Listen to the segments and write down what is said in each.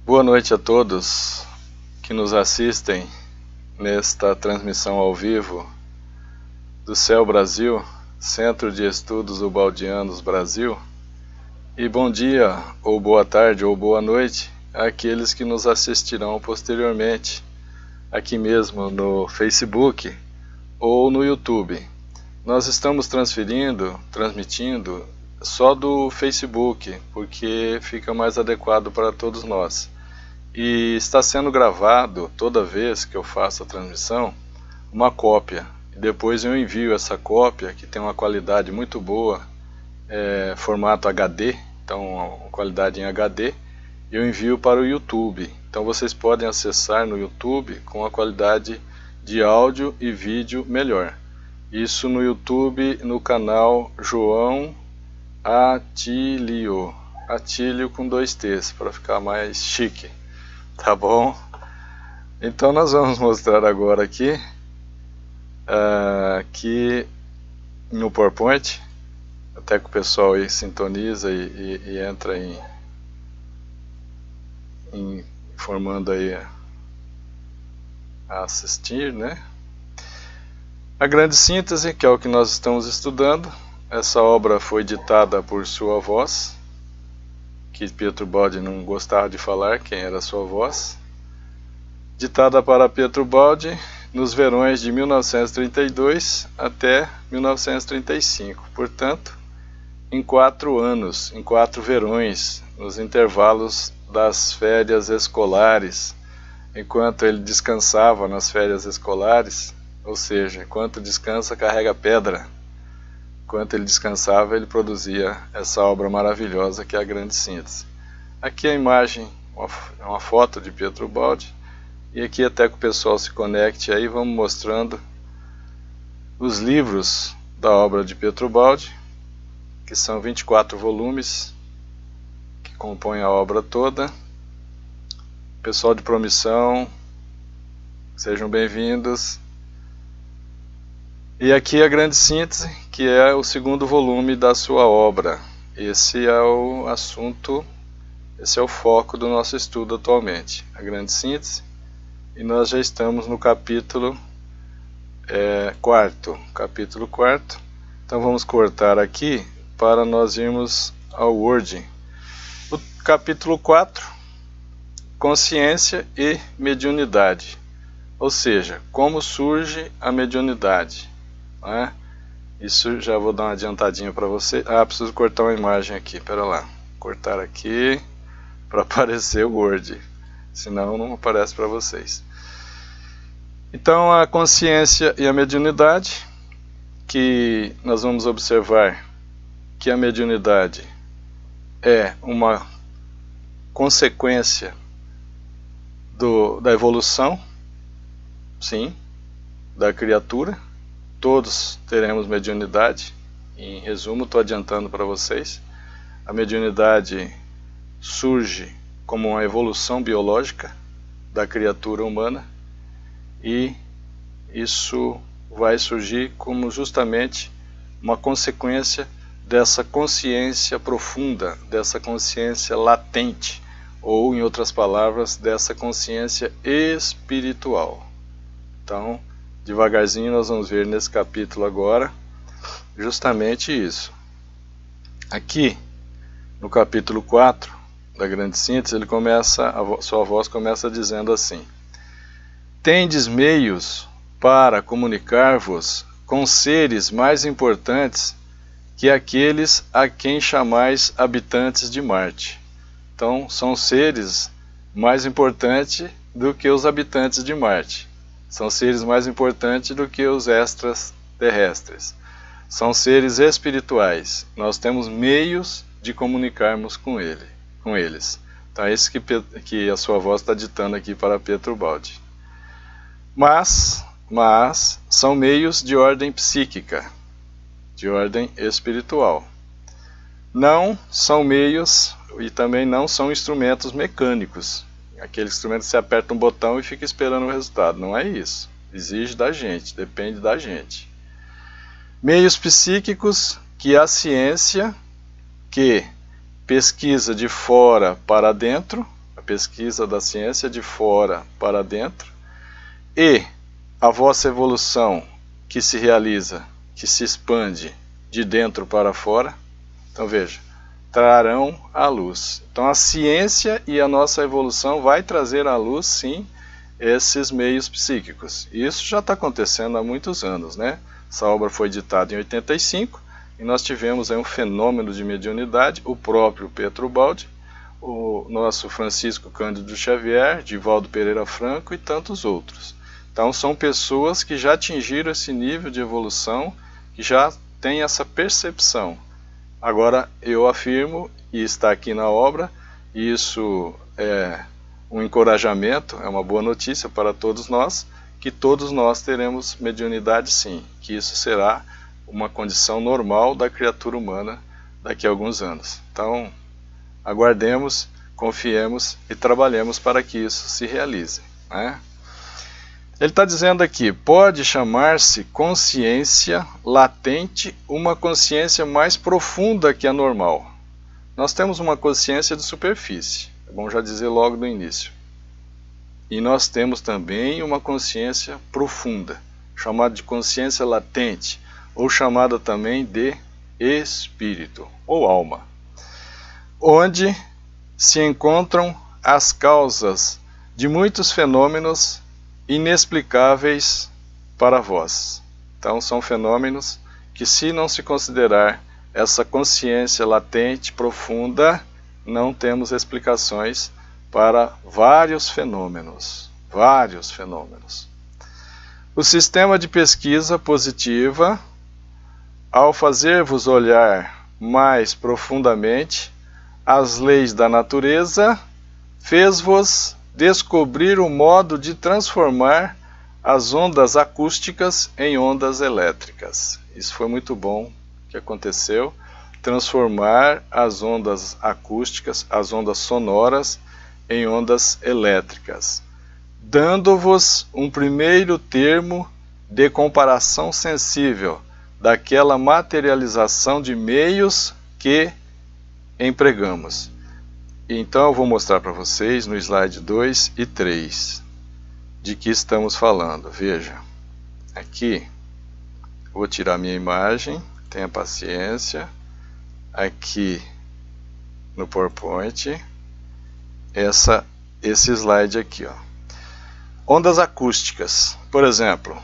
Boa noite a todos que nos assistem nesta transmissão ao vivo do CEL Brasil, Centro de Estudos Ubaldianos Brasil, e bom dia, ou boa tarde, ou boa noite àqueles que nos assistirão posteriormente, aqui mesmo no Facebook ou no YouTube. Nós estamos transmitindo só do Facebook, porque fica mais adequado para todos nós. E está sendo gravado, toda vez que eu faço a transmissão, uma cópia. E depois eu envio essa cópia, que tem uma qualidade muito boa, formato HD, então uma qualidade em HD, eu envio para o YouTube. Então vocês podem acessar no YouTube com a qualidade de áudio e vídeo melhor. Isso no YouTube, no canal João Atílio. Atílio com 2 T's, para ficar mais chique. Tá bom? Então nós vamos mostrar agora aqui no PowerPoint, até que o pessoal aí sintoniza e entra formando aí a assistir, né? A grande síntese, que é o que nós estamos estudando. Essa obra foi ditada por sua voz, que Pietro Baldi não gostava de falar quem era sua voz, ditada para Pietro Baldi nos verões de 1932 até 1935, portanto, em 4 anos, em 4 verões, nos intervalos das férias escolares, enquanto ele descansava nas férias escolares, ou seja, enquanto descansa carrega pedra. Enquanto ele descansava, ele produzia essa obra maravilhosa que é a grande síntese. Aqui a imagem, uma foto de Pietro Baldi, e aqui até que o pessoal se conecte aí, vamos mostrando os livros da obra de Pietro Baldi, que são 24 volumes, que compõem a obra toda. Pessoal de Promissão, sejam bem-vindos. E aqui a grande síntese, que é o 2º volume da sua obra. Esse é o assunto, esse é o foco do nosso estudo atualmente, a grande síntese. E nós já estamos no capítulo 4º. Capítulo 4º. Então vamos cortar aqui para nós irmos ao Word. O capítulo 4, consciência e mediunidade. Ou seja, como surge a mediunidade. Isso já vou dar uma adiantadinha para você. Preciso cortar uma imagem aqui, pera lá, cortar aqui para aparecer o Word, senão não aparece para vocês. Então a consciência e a mediunidade, que nós vamos observar que a mediunidade é uma consequência da evolução, sim, da criatura. Todos teremos mediunidade. Em resumo, estou adiantando para vocês. A mediunidade surge como uma evolução biológica da criatura humana, e isso vai surgir como justamente uma consequência dessa consciência profunda, dessa consciência latente, ou, em outras palavras, dessa consciência espiritual. Então, devagarzinho nós vamos ver nesse capítulo agora justamente isso. Aqui no capítulo 4 da grande síntese, sua voz começa dizendo assim: tendes meios para comunicar-vos com seres mais importantes que aqueles a quem chamais habitantes de Marte. Então são seres mais importantes do que os habitantes de Marte. São seres mais importantes do que os extraterrestres. São seres espirituais. Nós temos meios de comunicarmos com eles. Então é isso que a sua voz está ditando aqui para Pietro Baldi. Mas são meios de ordem psíquica, de ordem espiritual. Não são meios e também não são instrumentos mecânicos. Aquele instrumento que você aperta um botão e fica esperando o resultado. Não é isso. exige da gente, depende da gente. Meios psíquicos, que é a ciência que pesquisa de fora para dentro, a pesquisa da ciência de fora para dentro, e a vossa evolução que se realiza, que se expande de dentro para fora. Então veja, trarão à luz. Então a ciência e a nossa evolução vai trazer à luz, sim, esses meios psíquicos. E isso já está acontecendo há muitos anos, né? Essa obra foi editada em 85 e nós tivemos aí um fenômeno de mediunidade, o próprio Pietro Baldi, o nosso Francisco Cândido Xavier, Divaldo Pereira Franco e tantos outros. Então são pessoas que já atingiram esse nível de evolução, que já têm essa percepção. Agora eu afirmo, e está aqui na obra, e isso é um encorajamento, é uma boa notícia para todos nós, que todos nós teremos mediunidade sim, que isso será uma condição normal da criatura humana daqui a alguns anos. Então, aguardemos, confiemos e trabalhemos para que isso se realize, né? Ele está dizendo aqui, pode chamar-se consciência latente uma consciência mais profunda que a normal. Nós temos uma consciência de superfície, é bom já dizer logo no início. E nós temos também uma consciência profunda, chamada de consciência latente, ou chamada também de espírito, ou alma, onde se encontram as causas de muitos fenômenos inexplicáveis para vós. Então são fenômenos que, se não se considerar essa consciência latente, profunda, não temos explicações para vários fenômenos. O sistema de pesquisa positiva, ao fazer-vos olhar mais profundamente as leis da natureza, fez-vos descobrir o modo de transformar as ondas acústicas em ondas elétricas. Isso foi muito bom que aconteceu, transformar as ondas acústicas, as ondas sonoras, em ondas elétricas, dando-vos um primeiro termo de comparação sensível daquela materialização de meios que empregamos. Então eu vou mostrar para vocês no slide 2 e 3 de que estamos falando. Veja, aqui vou tirar minha imagem, tenha paciência. Aqui no PowerPoint, esse slide aqui, ó. Ondas acústicas, por exemplo,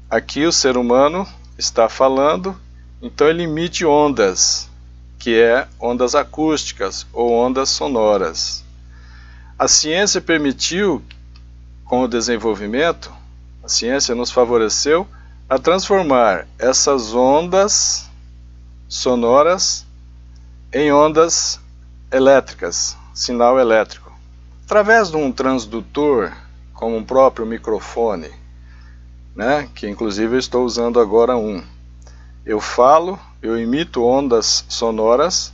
aqui o ser humano está falando, então ele emite ondas, que é ondas acústicas ou ondas sonoras. A ciência permitiu, com o desenvolvimento, a ciência nos favoreceu a transformar essas ondas sonoras em ondas elétricas, sinal elétrico, através de um transdutor, como um próprio microfone, né, que inclusive eu estou usando agora um. Eu falo, eu emito ondas sonoras,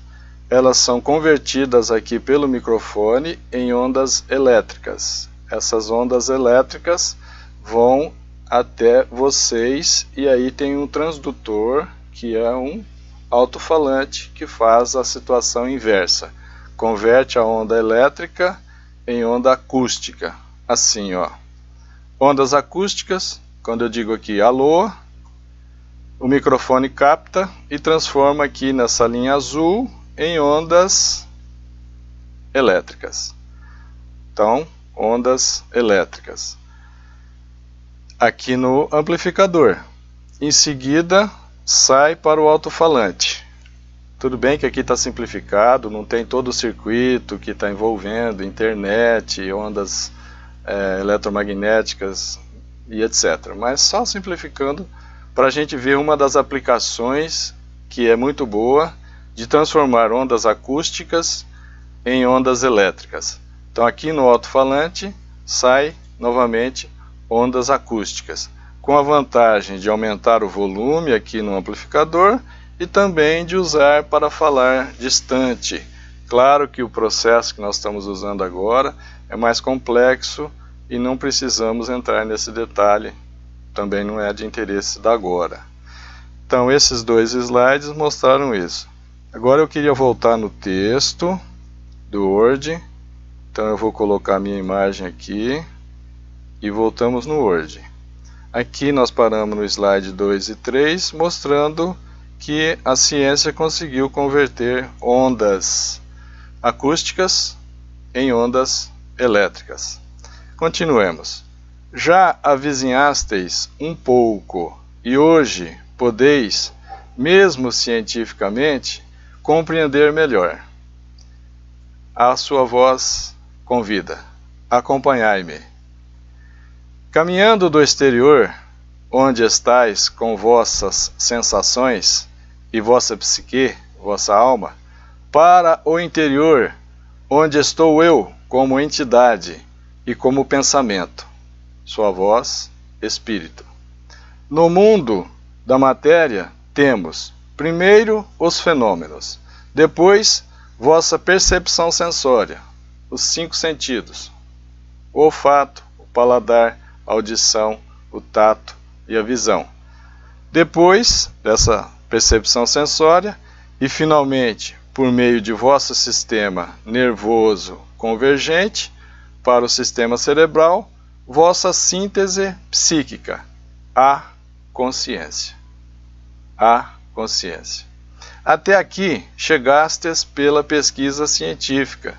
elas são convertidas aqui pelo microfone em ondas elétricas. Essas ondas elétricas vão até vocês e aí tem um transdutor, que é um alto-falante, que faz a situação inversa. Converte a onda elétrica em onda acústica. Assim, ó. Ondas acústicas, quando eu digo aqui alô, o microfone capta e transforma aqui nessa linha azul em ondas elétricas. Então, ondas elétricas. Aqui no amplificador. Em seguida, sai para o alto-falante. Tudo bem que aqui está simplificado, não tem todo o circuito que está envolvendo internet, ondas eletromagnéticas e etc. Mas só simplificando para a gente ver uma das aplicações que é muito boa de transformar ondas acústicas em ondas elétricas. Então aqui no alto-falante sai novamente ondas acústicas, com a vantagem de aumentar o volume aqui no amplificador e também de usar para falar distante. Claro que o processo que nós estamos usando agora é mais complexo e não precisamos entrar nesse detalhe também não é de interesse da agora. Então esses dois slides mostraram isso. Agora eu queria voltar no texto do Word. Então eu vou colocar minha imagem aqui e voltamos no Word. Aqui nós paramos no slide 2 e 3, mostrando que a ciência conseguiu converter ondas acústicas em ondas elétricas. Continuemos. Já avizinhasteis um pouco, e hoje podeis, mesmo cientificamente, compreender melhor. A sua voz convida. Acompanhai-me. Caminhando do exterior, onde estais com vossas sensações e vossa psique, vossa alma, para o interior, onde estou eu como entidade e como pensamento, sua voz, espírito. No mundo da matéria temos, primeiro, os fenômenos, depois, vossa percepção sensória, os 5 sentidos, o olfato, o paladar, a audição, o tato e a visão. Depois dessa percepção sensória e finalmente por meio de vosso sistema nervoso convergente para o sistema cerebral, vossa síntese psíquica, a consciência. A consciência. Até aqui chegastes pela pesquisa científica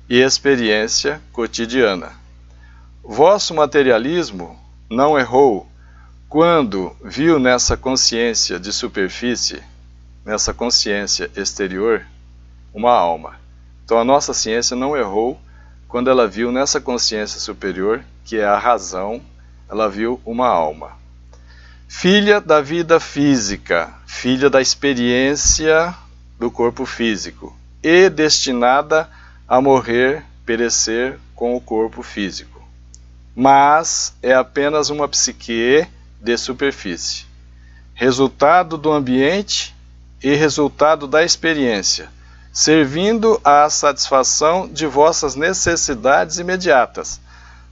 e experiência cotidiana. Vosso materialismo não errou quando viu nessa consciência de superfície, nessa consciência exterior, uma alma. Então a nossa ciência não errou quando ela viu nessa consciência superior, que é a razão, ela viu uma alma. Filha da vida física, filha da experiência do corpo físico, e destinada a morrer, perecer com o corpo físico. Mas é apenas uma psique de superfície, resultado do ambiente e resultado da experiência, servindo à satisfação de vossas necessidades imediatas,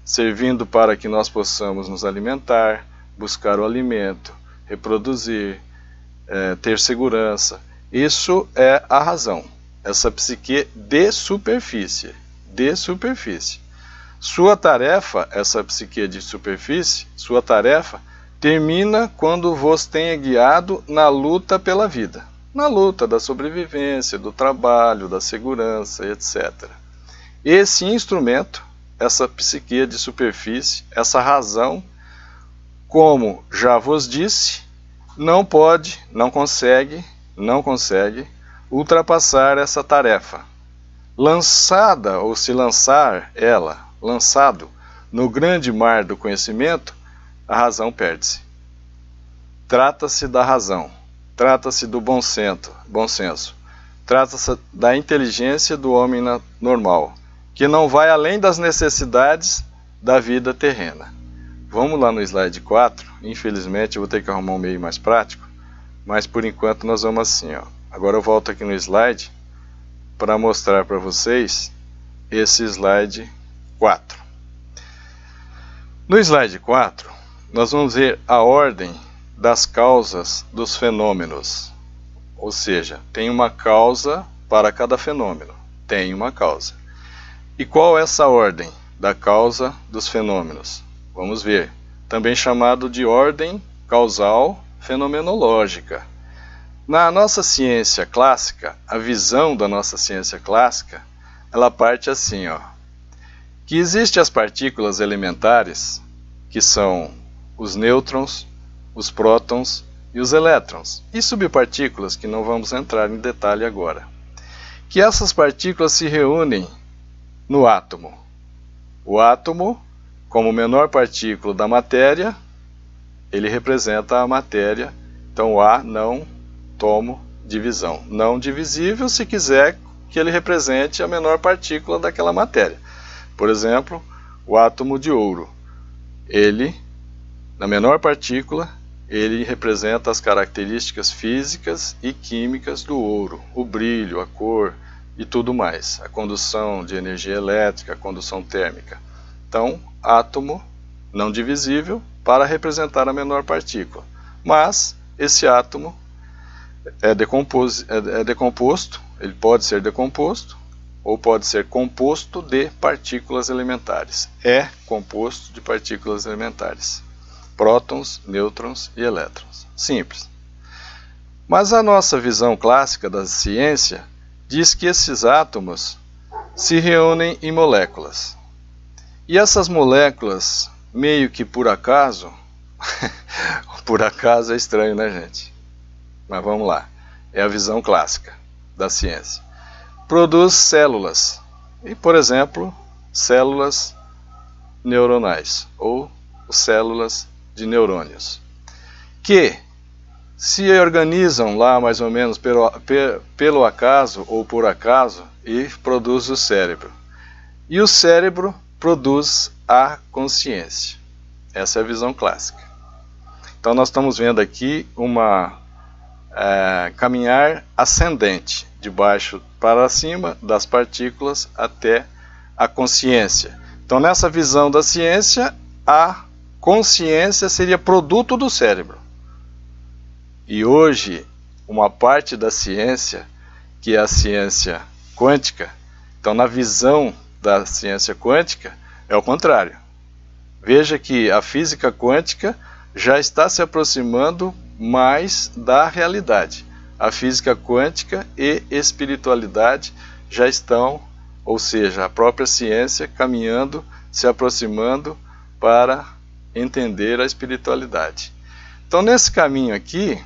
servindo para que nós possamos nos alimentar, buscar o alimento, reproduzir, ter segurança. Isso é a razão, essa psique de superfície, de superfície. Sua tarefa, essa psique de superfície, sua tarefa termina quando vos tenha guiado na luta pela vida, na luta da sobrevivência, do trabalho, da segurança, etc. Esse instrumento, essa psique de superfície, essa razão, como já vos disse, não pode, não consegue ultrapassar essa tarefa. Lançada, ou se lançar ela, lançado no grande mar do conhecimento, a razão perde-se. Trata-se da razão, trata-se do bom senso, trata-se da inteligência do homem normal, que não vai além das necessidades da vida terrena. Vamos lá no slide 4, infelizmente eu vou ter que arrumar um meio mais prático, mas por enquanto nós vamos assim, ó. Agora eu volto aqui no slide para mostrar para vocês esse slide 4. No slide 4, nós vamos ver a ordem das causas dos fenômenos. Ou seja, tem uma causa para cada fenômeno. Tem uma causa. E qual é essa ordem da causa dos fenômenos? Vamos ver. Também chamado de ordem causal fenomenológica. Na nossa ciência clássica, a visão da nossa ciência clássica, ela parte assim, ó. Que existem as partículas elementares, que são os nêutrons, os prótons e os elétrons, e subpartículas que não vamos entrar em detalhe agora. Que essas partículas se reúnem no átomo. O átomo, como menor partícula da matéria, ele representa a matéria, então o A não tomo divisão. Não divisível se quiser que ele represente a menor partícula daquela matéria. Por exemplo, o átomo de ouro. Ele, na menor partícula, ele representa as características físicas e químicas do ouro, o brilho, a cor e tudo mais, a condução de energia elétrica, a condução térmica. Então, átomo não divisível para representar a menor partícula. Mas esse átomo é decomposto, ele pode ser decomposto, ou pode ser composto de partículas elementares. É composto de partículas elementares. Prótons, nêutrons e elétrons. Simples. Mas a nossa visão clássica da ciência diz que esses átomos se reúnem em moléculas. E essas moléculas, meio que por acaso, por acaso é estranho, né, gente? Mas vamos lá. É a visão clássica da ciência. Produz células. E, por exemplo, células neuronais, ou células de neurônios, que se organizam lá mais ou menos pelo acaso ou por acaso e produz o cérebro. E o cérebro produz a consciência. Essa é a visão clássica. Então nós estamos vendo aqui caminhar ascendente, de baixo para cima, das partículas até a consciência. Então nessa visão da ciência, a consciência seria produto do cérebro. E hoje, uma parte da ciência, que é a ciência quântica, então na visão da ciência quântica, é o contrário. Veja que a física quântica já está se aproximando mais da realidade. A física quântica e espiritualidade já estão, ou seja, a própria ciência caminhando, se aproximando para entender a espiritualidade. Então nesse caminho aqui,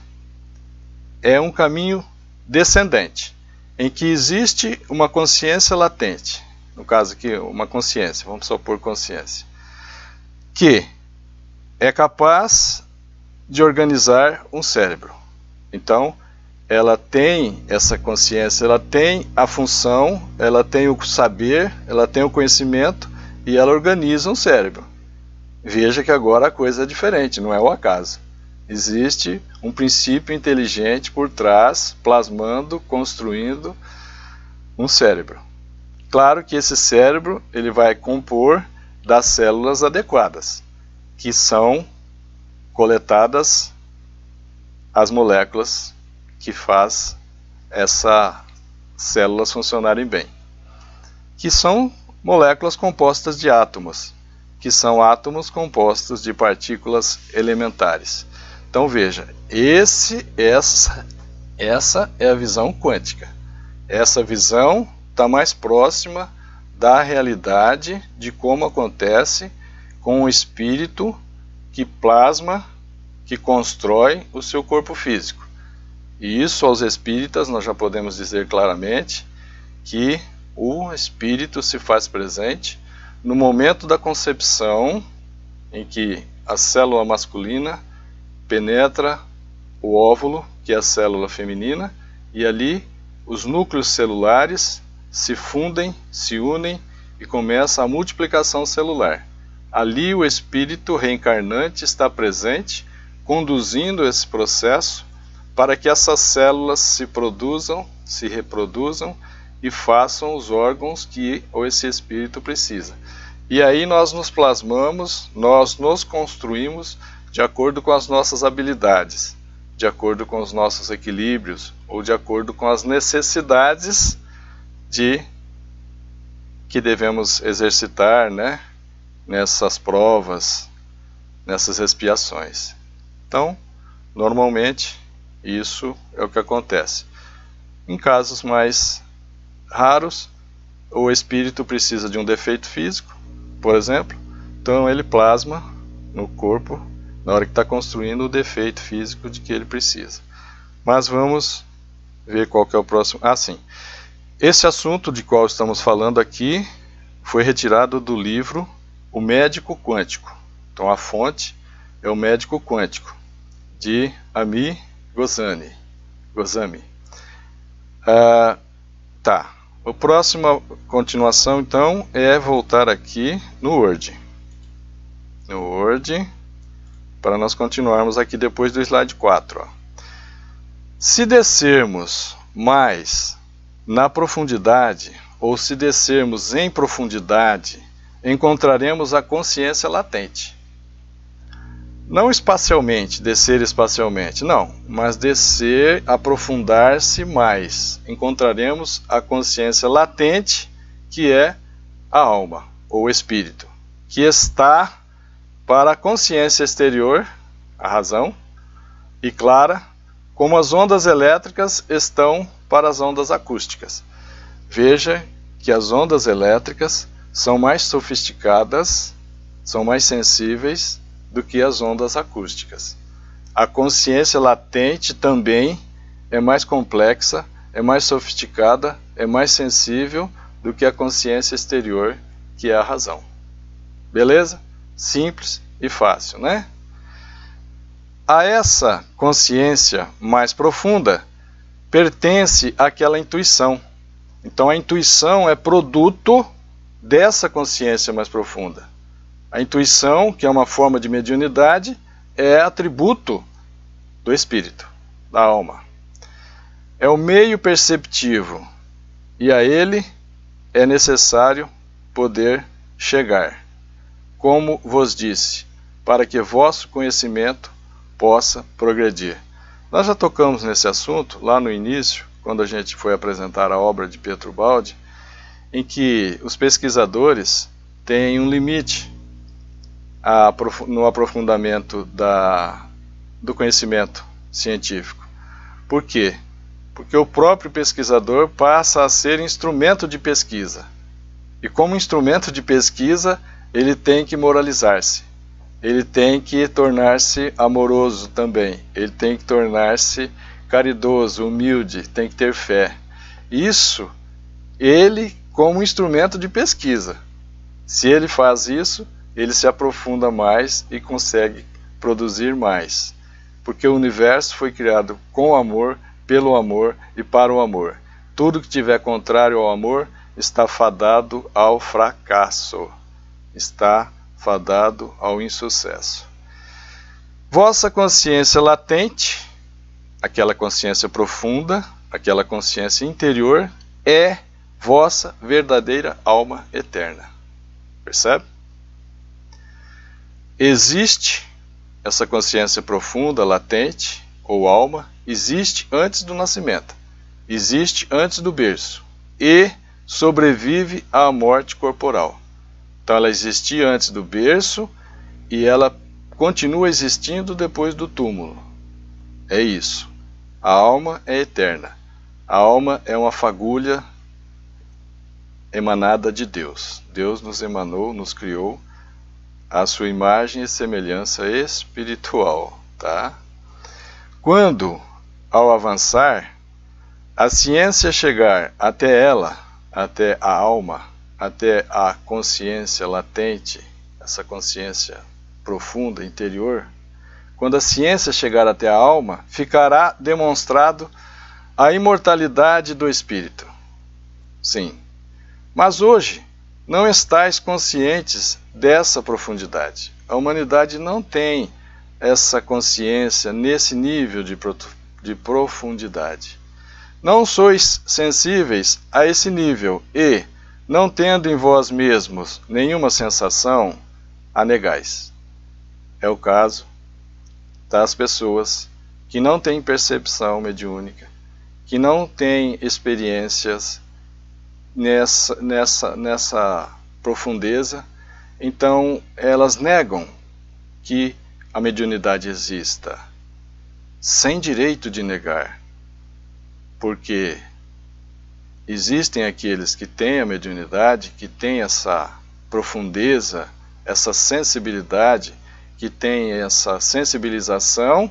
é um caminho descendente, em que existe uma consciência latente, no caso aqui uma consciência, vamos supor consciência, que é capaz de organizar um cérebro. Então, ela tem essa consciência, ela tem a função, ela tem o saber, ela tem o conhecimento e ela organiza um cérebro. Veja que agora a coisa é diferente, não é o acaso. Existe um princípio inteligente por trás, plasmando, construindo um cérebro. Claro que esse cérebro ele vai compor das células adequadas, que são coletadas as moléculas que faz essas células funcionarem bem, que são moléculas compostas de átomos, que são átomos compostos de partículas elementares. Então veja, essa é a visão quântica. Essa visão está mais próxima da realidade de como acontece com o espírito que plasma, que constrói o seu corpo físico. E isso aos espíritas nós já podemos dizer claramente que o espírito se faz presente no momento da concepção, em que a célula masculina penetra o óvulo, que é a célula feminina, e ali os núcleos celulares se fundem, se unem e começa a multiplicação celular. Ali o espírito reencarnante está presente, conduzindo esse processo para que essas células se produzam, se reproduzam e façam os órgãos que esse espírito precisa. E aí nós nos plasmamos, nós nos construímos de acordo com as nossas habilidades, de acordo com os nossos equilíbrios, ou de acordo com as necessidades que devemos exercitar, né, nessas provas, nessas expiações. Então, normalmente, isso é o que acontece. Em casos mais raros, o espírito precisa de um defeito físico, por exemplo, então ele plasma no corpo na hora que está construindo o defeito físico de que ele precisa. Mas vamos ver qual que é o próximo. Sim. Esse assunto de qual estamos falando aqui foi retirado do livro O Médico Quântico. Então a fonte é o Médico Quântico, de Ami Goswami. Tá. A próxima continuação então é voltar aqui no Word. No Word, para nós continuarmos aqui depois do slide 4. Ó. Se descermos mais na profundidade, ou se descermos em profundidade, encontraremos a consciência latente. Não espacialmente, descer espacialmente, não, mas descer, aprofundar-se mais. Encontraremos a consciência latente, que é a alma, ou espírito, que está para a consciência exterior, a razão, e clara, como as ondas elétricas estão para as ondas acústicas. Veja que as ondas elétricas são mais sofisticadas, são mais sensíveis do que as ondas acústicas. A consciência latente também é mais complexa, é mais sofisticada, é mais sensível do que a consciência exterior, que é a razão. Beleza? Simples e fácil, né? A essa consciência mais profunda pertence àquela intuição. Então a intuição é produto dessa consciência mais profunda. A intuição, que é uma forma de mediunidade, é atributo do espírito, da alma. É o meio perceptivo e a ele é necessário poder chegar. Como vos disse, para que vosso conhecimento possa progredir. Nós já tocamos nesse assunto lá no início, quando a gente foi apresentar a obra de Pietro Baldi, em que os pesquisadores têm um limite no aprofundamento do conhecimento científico. Por quê? Porque o próprio pesquisador passa a ser instrumento de pesquisa. E como instrumento de pesquisa, ele tem que moralizar-se. Ele tem que tornar-se amoroso também. Ele tem que tornar-se caridoso, humilde, tem que ter fé. Isso, ele como instrumento de pesquisa. Se ele faz isso, ele se aprofunda mais e consegue produzir mais. Porque o universo foi criado com amor, pelo amor e para o amor. Tudo que tiver contrário ao amor está fadado ao fracasso. Está fadado ao insucesso. Vossa consciência latente, aquela consciência profunda, aquela consciência interior, é vossa verdadeira alma eterna. Percebe? Existe essa consciência profunda, latente, ou alma, existe antes do nascimento, existe antes do berço e sobrevive à morte corporal. Então ela existia antes do berço e ela continua existindo depois do túmulo. É isso. A alma é eterna. A alma é uma fagulha emanada de Deus. Deus nos emanou, nos criou à sua imagem e semelhança espiritual, tá? Quando, ao avançar, a ciência chegar até ela, até a alma, até a consciência latente, essa consciência profunda, interior, quando a ciência chegar até a alma, ficará demonstrado a imortalidade do espírito. Sim. Mas hoje não estáis conscientes dessa profundidade. A humanidade não tem essa consciência nesse nível de profundidade. Não sois sensíveis a esse nível e, não tendo em vós mesmos nenhuma sensação, a negais. É o caso das pessoas que não têm percepção mediúnica, que não têm experiências nessa profundeza, então elas negam que a mediunidade exista, sem direito de negar, porque existem aqueles que têm a mediunidade, que têm essa profundeza, essa sensibilidade, que têm essa sensibilização,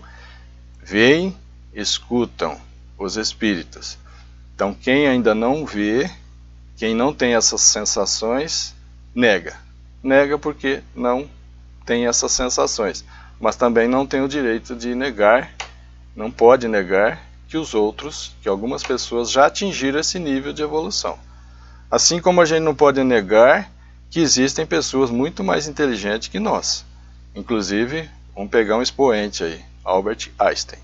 veem, escutam os espíritos. Então quem ainda não vê, quem não tem essas sensações, nega. Nega porque não tem essas sensações, mas também não tem o direito de negar, não pode negar que os outros, que algumas pessoas já atingiram esse nível de evolução. Assim como a gente não pode negar que existem pessoas muito mais inteligentes que nós. Inclusive, vamos pegar um expoente aí, Albert Einstein.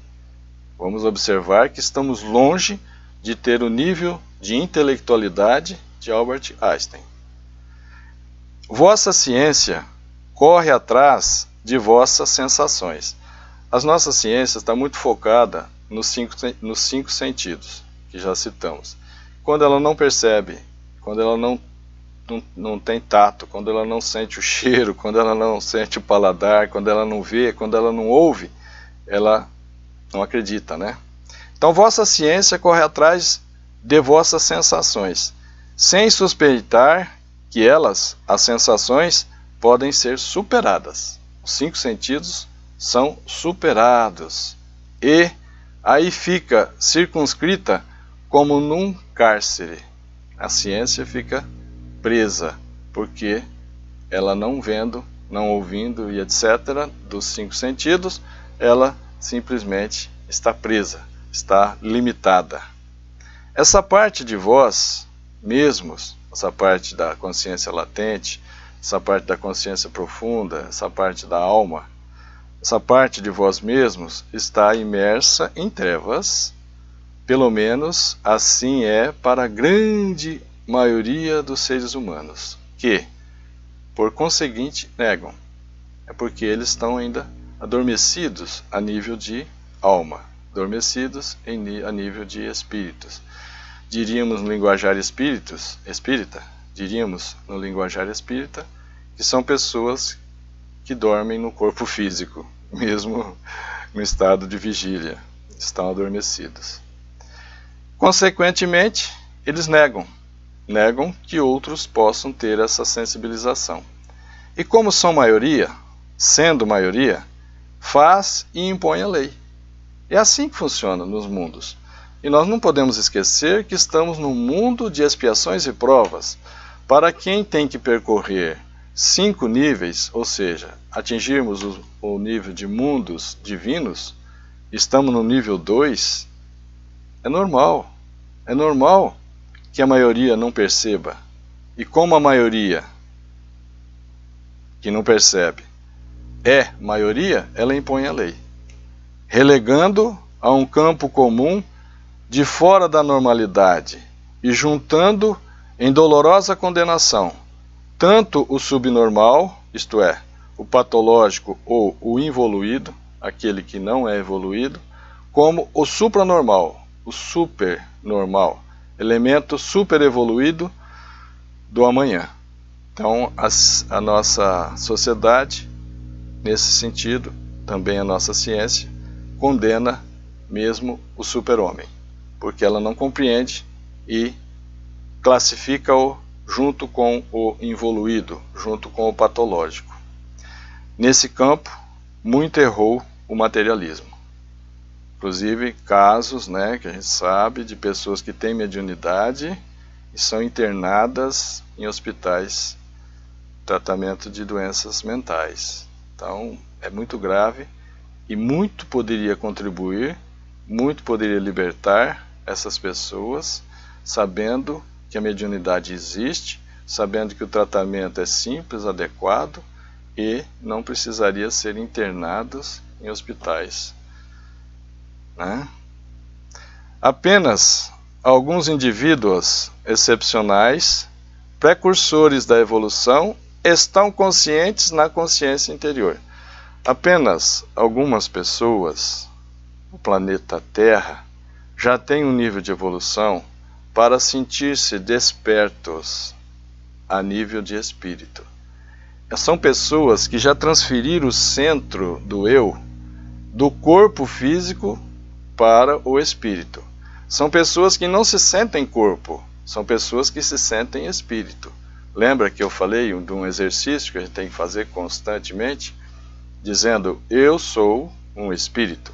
Vamos observar que estamos longe de ter o nível de intelectualidade de Albert Einstein. Vossa ciência corre atrás de vossas sensações. As nossas ciências estão muito focadas nos cinco sentidos, que já citamos. Quando ela não percebe, quando ela não tem tato, quando ela não sente o cheiro, quando ela não sente o paladar, quando ela não vê, quando ela não ouve, ela não acredita, né? Então vossa ciência corre atrás de vossas sensações, sem suspeitar que elas, as sensações, podem ser superadas. Os cinco sentidos são superados. E aí fica circunscrita como num cárcere. A ciência fica presa, porque ela não vendo, não ouvindo e etc., dos cinco sentidos, ela simplesmente está presa, está limitada. Essa parte de vós mesmos, essa parte da consciência latente, essa parte da consciência profunda, essa parte da alma, essa parte de vós mesmos está imersa em trevas. Pelo menos assim é para a grande maioria dos seres humanos, que, por conseguinte, negam. É porque eles estão ainda adormecidos a nível de alma, adormecidos a nível de espíritos. Diríamos no linguajar espírita, diríamos no linguajar espírita, que são pessoas que dormem no corpo físico, mesmo no estado de vigília, estão adormecidos. Consequentemente, eles negam que outros possam ter essa sensibilização. E como são maioria, sendo maioria, faz e impõe a lei. É assim que funciona nos mundos. E nós não podemos esquecer que estamos num mundo de expiações e provas. Para quem tem que percorrer 5 níveis, ou seja, atingirmos o nível de mundos divinos, estamos no nível 2, é normal que a maioria não perceba. E como a maioria que não percebe é maioria, ela impõe a lei, relegando a um campo comum de fora da normalidade e juntando em dolorosa condenação tanto o subnormal, isto é, o patológico ou o involuído, aquele que não é evoluído, como o supranormal, o supernormal, elemento superevoluído do amanhã. Então, a nossa sociedade, nesse sentido, também a nossa ciência, condena mesmo o super-homem, porque ela não compreende e classifica-o junto com o involuído, junto com o patológico. Nesse campo, muito errou o materialismo. Inclusive, casos, que a gente sabe de pessoas que têm mediunidade e são internadas em hospitais de tratamento de doenças mentais. Então, é muito grave e muito poderia contribuir, muito poderia libertar essas pessoas, sabendo que a mediunidade existe, sabendo que o tratamento é simples, adequado e não precisaria ser internados em hospitais. Apenas alguns indivíduos excepcionais, precursores da evolução, estão conscientes na consciência interior. Apenas algumas pessoas no planeta Terra já têm um nível de evolução para sentir-se despertos a nível de espírito. São pessoas que já transferiram o centro do eu do corpo físico para o espírito. São pessoas que não se sentem corpo, são pessoas que se sentem espírito. Lembra que eu falei de um exercício que a gente tem que fazer constantemente, dizendo: eu sou um espírito,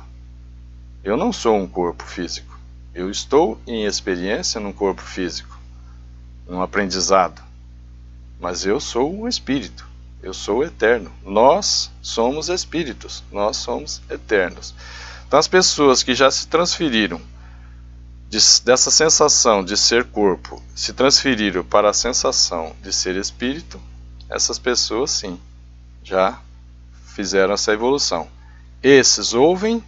eu não sou um corpo físico, eu estou em experiência num corpo físico, num aprendizado, mas eu sou um espírito, eu sou eterno, nós somos espíritos, nós somos eternos. Então as pessoas que já se transferiram dessa sensação de ser corpo, se transferiram para a sensação de ser espírito, essas pessoas sim, já fizeram essa evolução. Esses ouvem,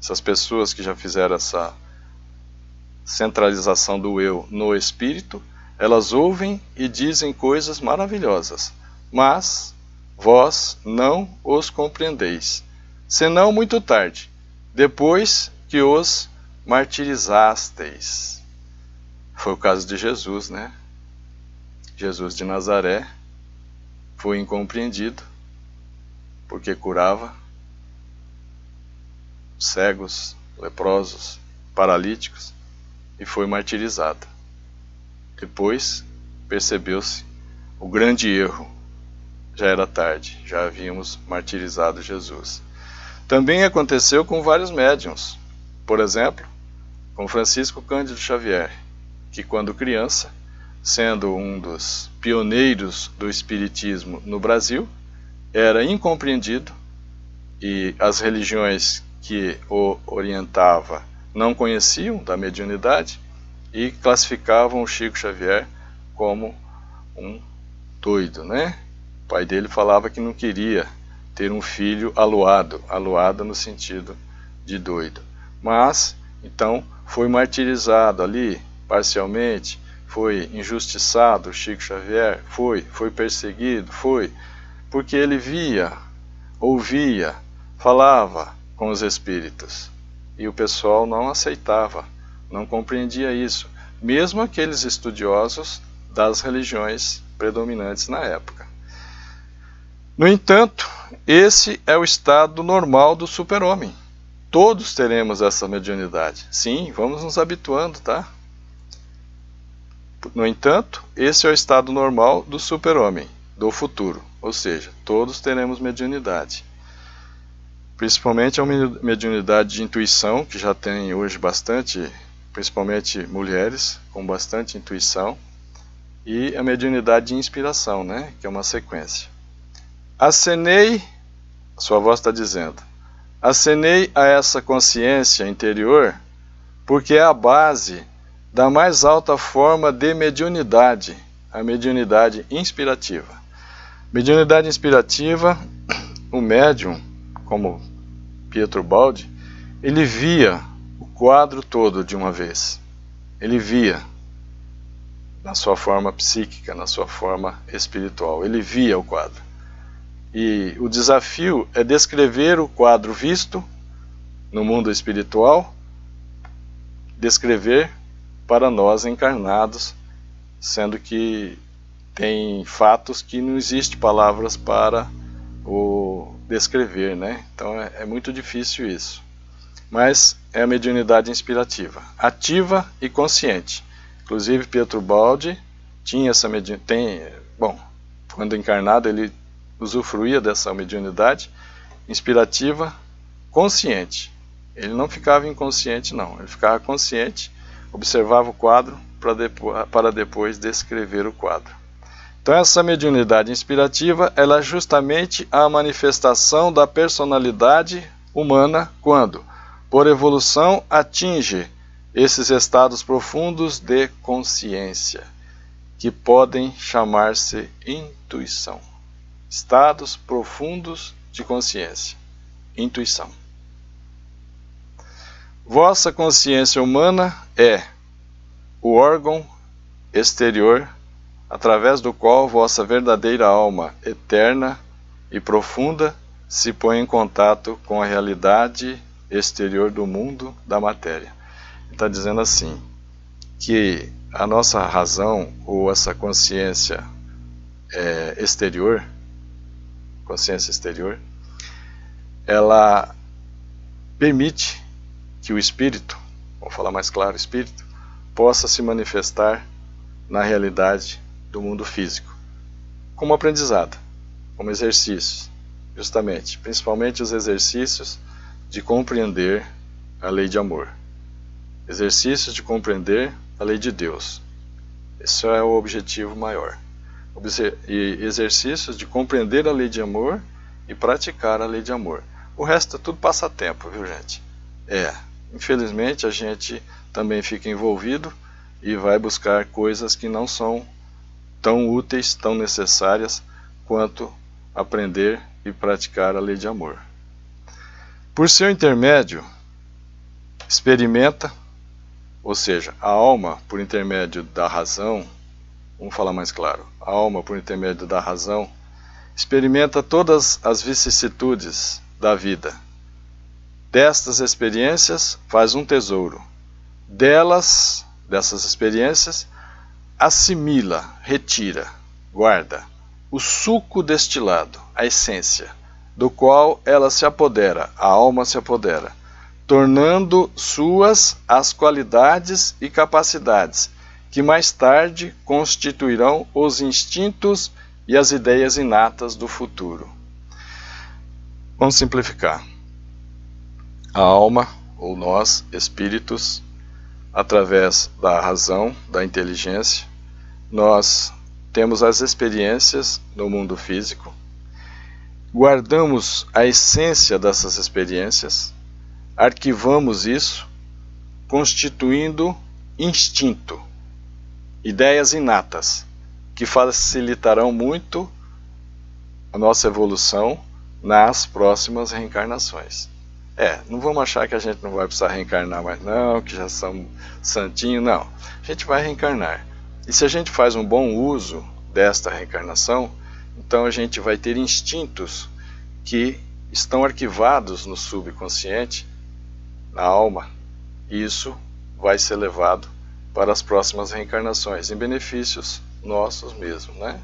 essas pessoas que já fizeram essa centralização do eu no espírito, elas ouvem e dizem coisas maravilhosas, mas vós não os compreendeis, senão muito tarde, depois que os martirizasteis. Foi o caso de Jesus, né? Jesus de Nazaré foi incompreendido, porque curava cegos, leprosos, paralíticos, e foi martirizado. Depois percebeu-se o grande erro. Já era tarde, já havíamos martirizado Jesus. Também aconteceu com vários médiuns. Por exemplo, com Francisco Cândido Xavier, que quando criança, sendo um dos pioneiros do espiritismo no Brasil, era incompreendido e as religiões que o orientava não conheciam da mediunidade e classificavam o Chico Xavier como um doido, né? O pai dele falava que não queria ter um filho aluado no sentido de doido. Mas, então, foi martirizado ali, parcialmente, foi injustiçado o Chico Xavier, foi perseguido, porque ele via, ouvia, falava com os espíritos. E o pessoal não aceitava, não compreendia isso, mesmo aqueles estudiosos das religiões predominantes na época. No entanto, esse é o estado normal do super-homem. Todos teremos essa mediunidade. Sim, vamos nos habituando, tá? No entanto, esse é o estado normal do super-homem, do futuro. Ou seja, todos teremos mediunidade. Principalmente a mediunidade de intuição, que já tem hoje bastante, principalmente mulheres, com bastante intuição. E a mediunidade de inspiração, né? Que é uma sequência. Acenei, sua voz está dizendo, acenei a essa consciência interior porque é a base da mais alta forma de mediunidade, a mediunidade inspirativa. Mediunidade inspirativa, o médium, como Pietro Baldi, ele via o quadro todo de uma vez. Ele via na sua forma psíquica, na sua forma espiritual. Ele via o quadro. E o desafio é descrever o quadro visto no mundo espiritual, descrever para nós encarnados, sendo que tem fatos que não existem palavras para o descrever, né? Então é muito difícil isso. Mas é a mediunidade inspirativa, ativa e consciente. Inclusive Pietro Baldi tinha essa mediunidade, quando encarnado ele usufruía dessa mediunidade inspirativa consciente. Ele não ficava inconsciente não, ele ficava consciente, observava o quadro para depois descrever o quadro. Então essa mediunidade inspirativa ela é justamente a manifestação da personalidade humana quando, por evolução, atinge esses estados profundos de consciência, que podem chamar-se intuição. Estados profundos de consciência, intuição. Vossa consciência humana é o órgão exterior através do qual vossa verdadeira alma eterna e profunda se põe em contato com a realidade exterior do mundo da matéria. Está dizendo assim, que a nossa razão ou essa consciência exterior, ela permite que o espírito, vamos falar mais claro, o espírito, possa se manifestar na realidade do mundo físico, como aprendizado, como exercícios, justamente, principalmente os exercícios de compreender a lei de amor, exercícios de compreender a lei de Deus. Esse é o objetivo maior. E exercícios de compreender a lei de amor e praticar a lei de amor. O resto é tudo passatempo, viu gente? Infelizmente a gente também fica envolvido e vai buscar coisas que não são tão úteis, tão necessárias quanto aprender e praticar a lei de amor. Por seu intermédio, experimenta, ou seja, a alma por intermédio da razão, vamos falar mais claro, a alma por intermédio da razão, experimenta todas as vicissitudes da vida. Destas experiências faz um tesouro. Dessas experiências, assimila, retira, guarda o suco destilado, a essência, do qual ela se apodera, a alma se apodera, tornando suas as qualidades e capacidades que mais tarde constituirão os instintos e as ideias inatas do futuro. Vamos simplificar. A alma, ou nós, espíritos, através da razão, da inteligência, nós temos as experiências no mundo físico, guardamos a essência dessas experiências, arquivamos isso, constituindo instinto, ideias inatas, que facilitarão muito a nossa evolução nas próximas reencarnações. Não vamos achar que a gente não vai precisar reencarnar mais não, que já somos santinhos, não. A gente vai reencarnar. E se a gente faz um bom uso desta reencarnação, então a gente vai ter instintos que estão arquivados no subconsciente, na alma, e isso vai ser levado para as próximas reencarnações, em benefícios nossos mesmos, né?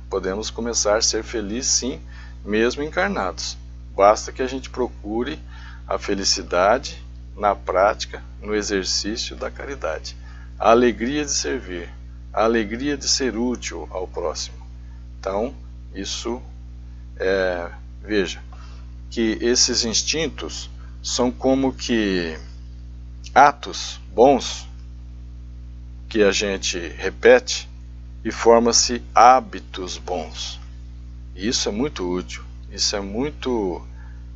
Podemos começar a ser felizes sim, mesmo encarnados. Basta que a gente procure a felicidade na prática, no exercício da caridade. A alegria de servir, a alegria de ser útil ao próximo. Então, isso veja, que esses instintos são como que atos bons que a gente repete e forma-se hábitos bons. E isso é muito útil, isso é muito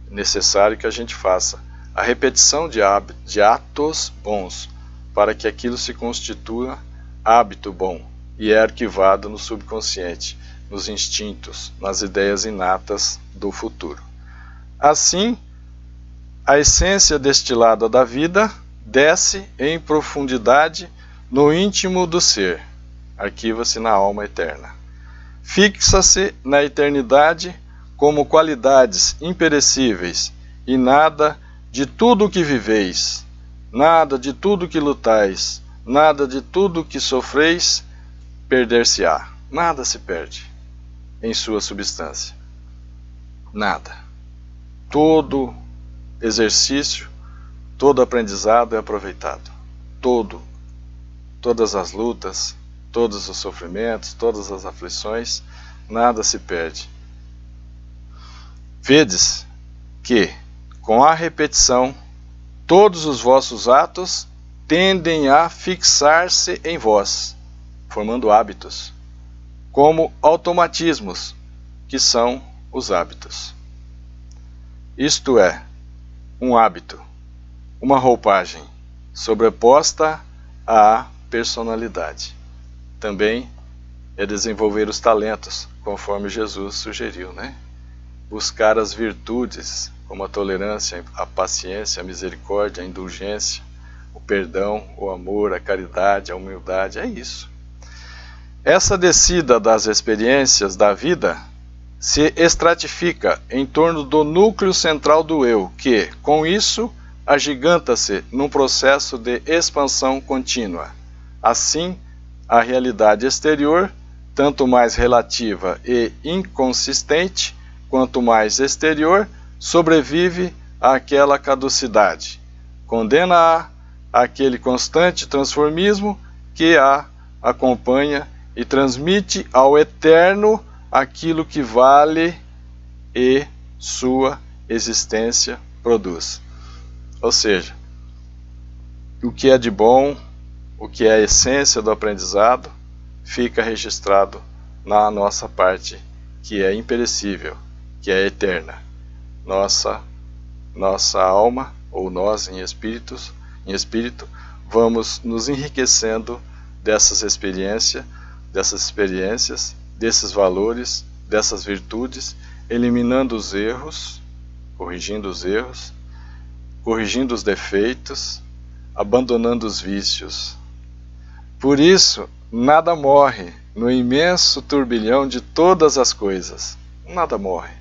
necessário que a gente faça. A repetição de atos bons, para que aquilo se constitua hábito bom e é arquivado no subconsciente, nos instintos, nas ideias inatas do futuro. Assim, a essência destilada da vida desce em profundidade no íntimo do ser, arquiva-se na alma eterna. Fixa-se na eternidade como qualidades imperecíveis, e nada de tudo o que viveis, nada de tudo que lutais, nada de tudo que sofreis, perder-se-á. Nada se perde em sua substância. Nada. Todo exercício, todo aprendizado é aproveitado. Todas as lutas, todos os sofrimentos, todas as aflições, nada se perde. Vedes que, com a repetição, todos os vossos atos tendem a fixar-se em vós, formando hábitos, como automatismos, que são os hábitos. Isto é, um hábito, uma roupagem sobreposta à personalidade. Também é desenvolver os talentos, conforme Jesus sugeriu, né? Buscar as virtudes, como a tolerância, a paciência, a misericórdia, a indulgência, o perdão, o amor, a caridade, a humildade, é isso. Essa descida das experiências da vida se estratifica em torno do núcleo central do eu, que, com isso, agiganta-se num processo de expansão contínua. Assim, a realidade exterior, tanto mais relativa e inconsistente, quanto mais exterior, sobrevive àquela caducidade. Condena-a àquele constante transformismo que a acompanha e transmite ao eterno aquilo que vale e sua existência produz. Ou seja, o que é de bom, o que é a essência do aprendizado, fica registrado na nossa parte, que é imperecível, que é eterna. Nossa alma, ou nós em espírito, vamos nos enriquecendo dessas experiências, desses valores, dessas virtudes, eliminando os erros, corrigindo os erros, corrigindo os defeitos, abandonando os vícios. Por isso, nada morre no imenso turbilhão de todas as coisas. nada morre.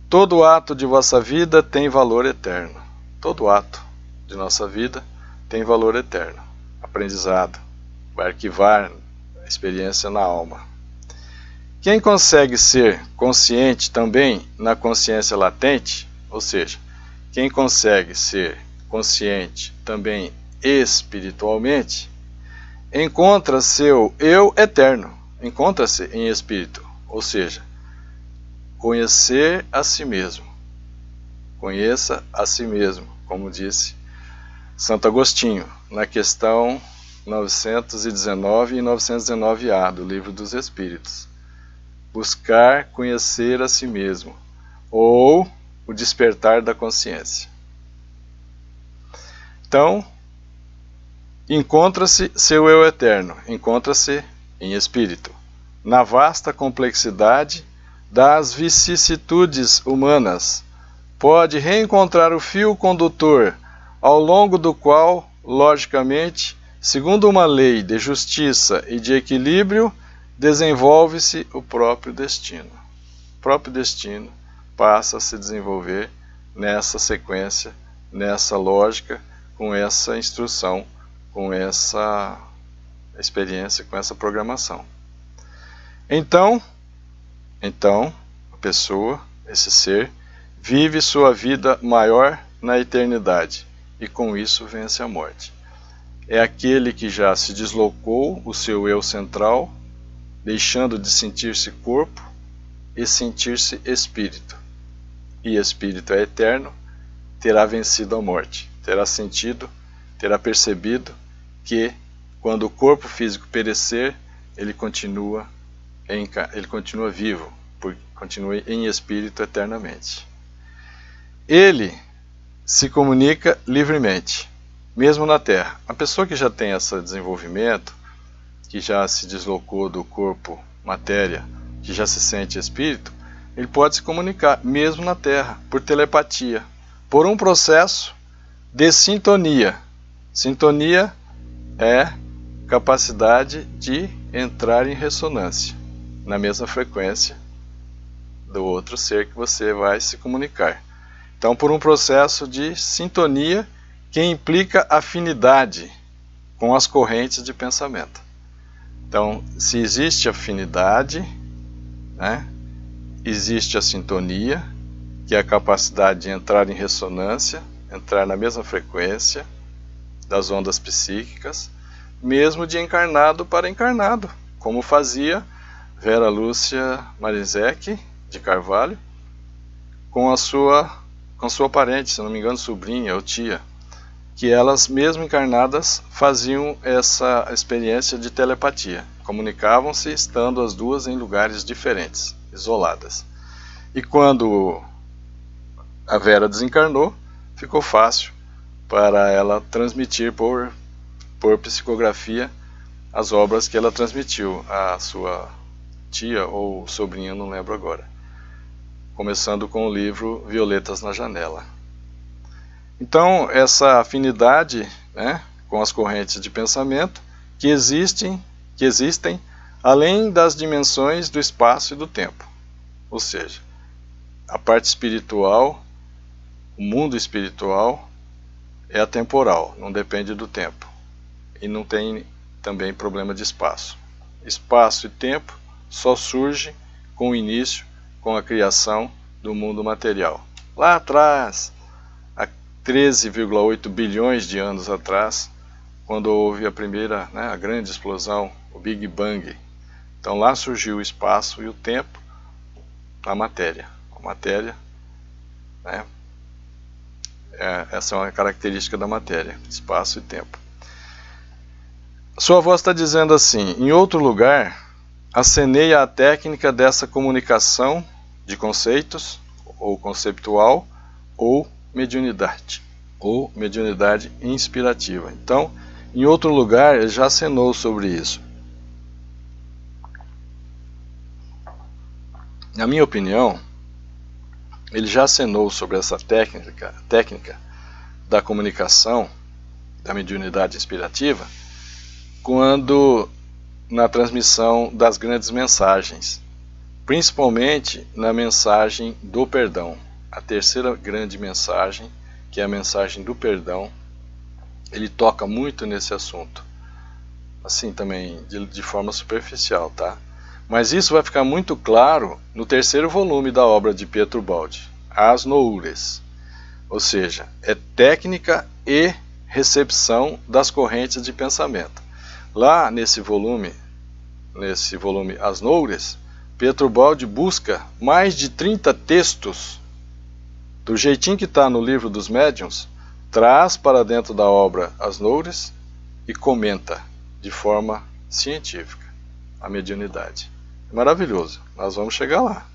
Todo ato de vossa vida tem valor eterno. Todo ato de nossa vida tem valor eterno. Aprendizado. Vai arquivar a experiência na alma. Quem consegue ser consciente também na consciência latente, ou seja, quem consegue ser consciente também espiritualmente, encontra seu eu eterno, encontra-se em espírito, ou seja, conhecer a si mesmo. Conheça a si mesmo, como disse Santo Agostinho, na questão 919 e 919A do Livro dos Espíritos. Buscar conhecer a si mesmo, ou o despertar da consciência. Então, encontra-se seu eu eterno, encontra-se em espírito, na vasta complexidade das vicissitudes humanas. Pode reencontrar o fio condutor, ao longo do qual, logicamente, segundo uma lei de justiça e de equilíbrio, desenvolve-se o próprio destino. O próprio destino passa a se desenvolver nessa sequência, nessa lógica, com essa instrução, com essa experiência, com essa programação. Então, a pessoa, esse ser, vive sua vida maior na eternidade e com isso vence a morte. É aquele que já se deslocou o seu eu central, deixando de sentir-se corpo e sentir-se espírito. E espírito é eterno, terá vencido a morte, terá sentido, terá percebido que quando o corpo físico perecer, ele continua vivo, continua em espírito eternamente. Ele se comunica livremente, mesmo na Terra. A pessoa que já tem esse desenvolvimento, que já se deslocou do corpo matéria, que já se sente espírito, ele pode se comunicar, mesmo na Terra, por telepatia, por um processo de sintonia. Sintonia é capacidade de entrar em ressonância, na mesma frequência do outro ser que você vai se comunicar. Então, por um processo de sintonia que implica afinidade com as correntes de pensamento. Então, se existe afinidade, né, existe a sintonia, que é a capacidade de entrar em ressonância, entrar na mesma frequência das ondas psíquicas, mesmo de encarnado para encarnado, como fazia Vera Lúcia Marizek de Carvalho com a sua parente, se não me engano, sobrinha ou tia, que elas, mesmo encarnadas, faziam essa experiência de telepatia. Comunicavam-se estando as duas em lugares diferentes, isoladas. E quando a Vera desencarnou, ficou fácil para ela transmitir por psicografia as obras que ela transmitiu à sua tia ou sobrinha, não lembro agora. Começando com o livro Violetas na Janela. Então, essa afinidade, né, com as correntes de pensamento que existem além das dimensões do espaço e do tempo. Ou seja, a parte espiritual, o mundo espiritual é atemporal, não depende do tempo. E não tem também problema de espaço. Espaço e tempo só surge com o início, com a criação do mundo material. Lá atrás, há 13,8 bilhões de anos atrás, quando houve a primeira, a grande explosão, o Big Bang. Então lá surgiu o espaço e o tempo, a matéria. A matéria, essa é uma característica da matéria, espaço e tempo. Sua voz está dizendo assim: em outro lugar, aceneia a técnica dessa comunicação de conceitos, ou conceptual, ou mediunidade inspirativa. Então, em outro lugar, ele já acenou sobre isso. Na minha opinião, ele já acenou sobre essa técnica da comunicação, da mediunidade inspirativa, quando na transmissão das grandes mensagens, principalmente na mensagem do perdão. A terceira grande mensagem, que é a mensagem do perdão, ele toca muito nesse assunto. Assim também, de forma superficial, tá? Mas isso vai ficar muito claro no terceiro volume da obra de Pietro Baldi, As Noures. Ou seja, é técnica e recepção das correntes de pensamento. Lá nesse volume As Noures, Pietro Baldi busca mais de 30 textos, do jeitinho que está no livro dos médiuns, traz para dentro da obra As Noures e comenta de forma científica a mediunidade. É maravilhoso, nós vamos chegar lá.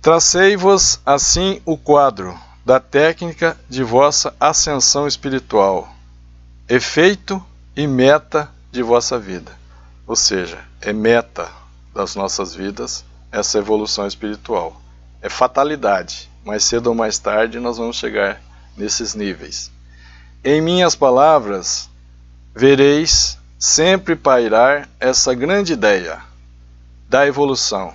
Tracei-vos assim o quadro da técnica de vossa ascensão espiritual, efeito e meta de vossa vida. Ou seja, é meta das nossas vidas essa evolução espiritual. É fatalidade, mais cedo ou mais tarde nós vamos chegar nesses níveis. Em minhas palavras, vereis sempre pairar essa grande ideia da evolução,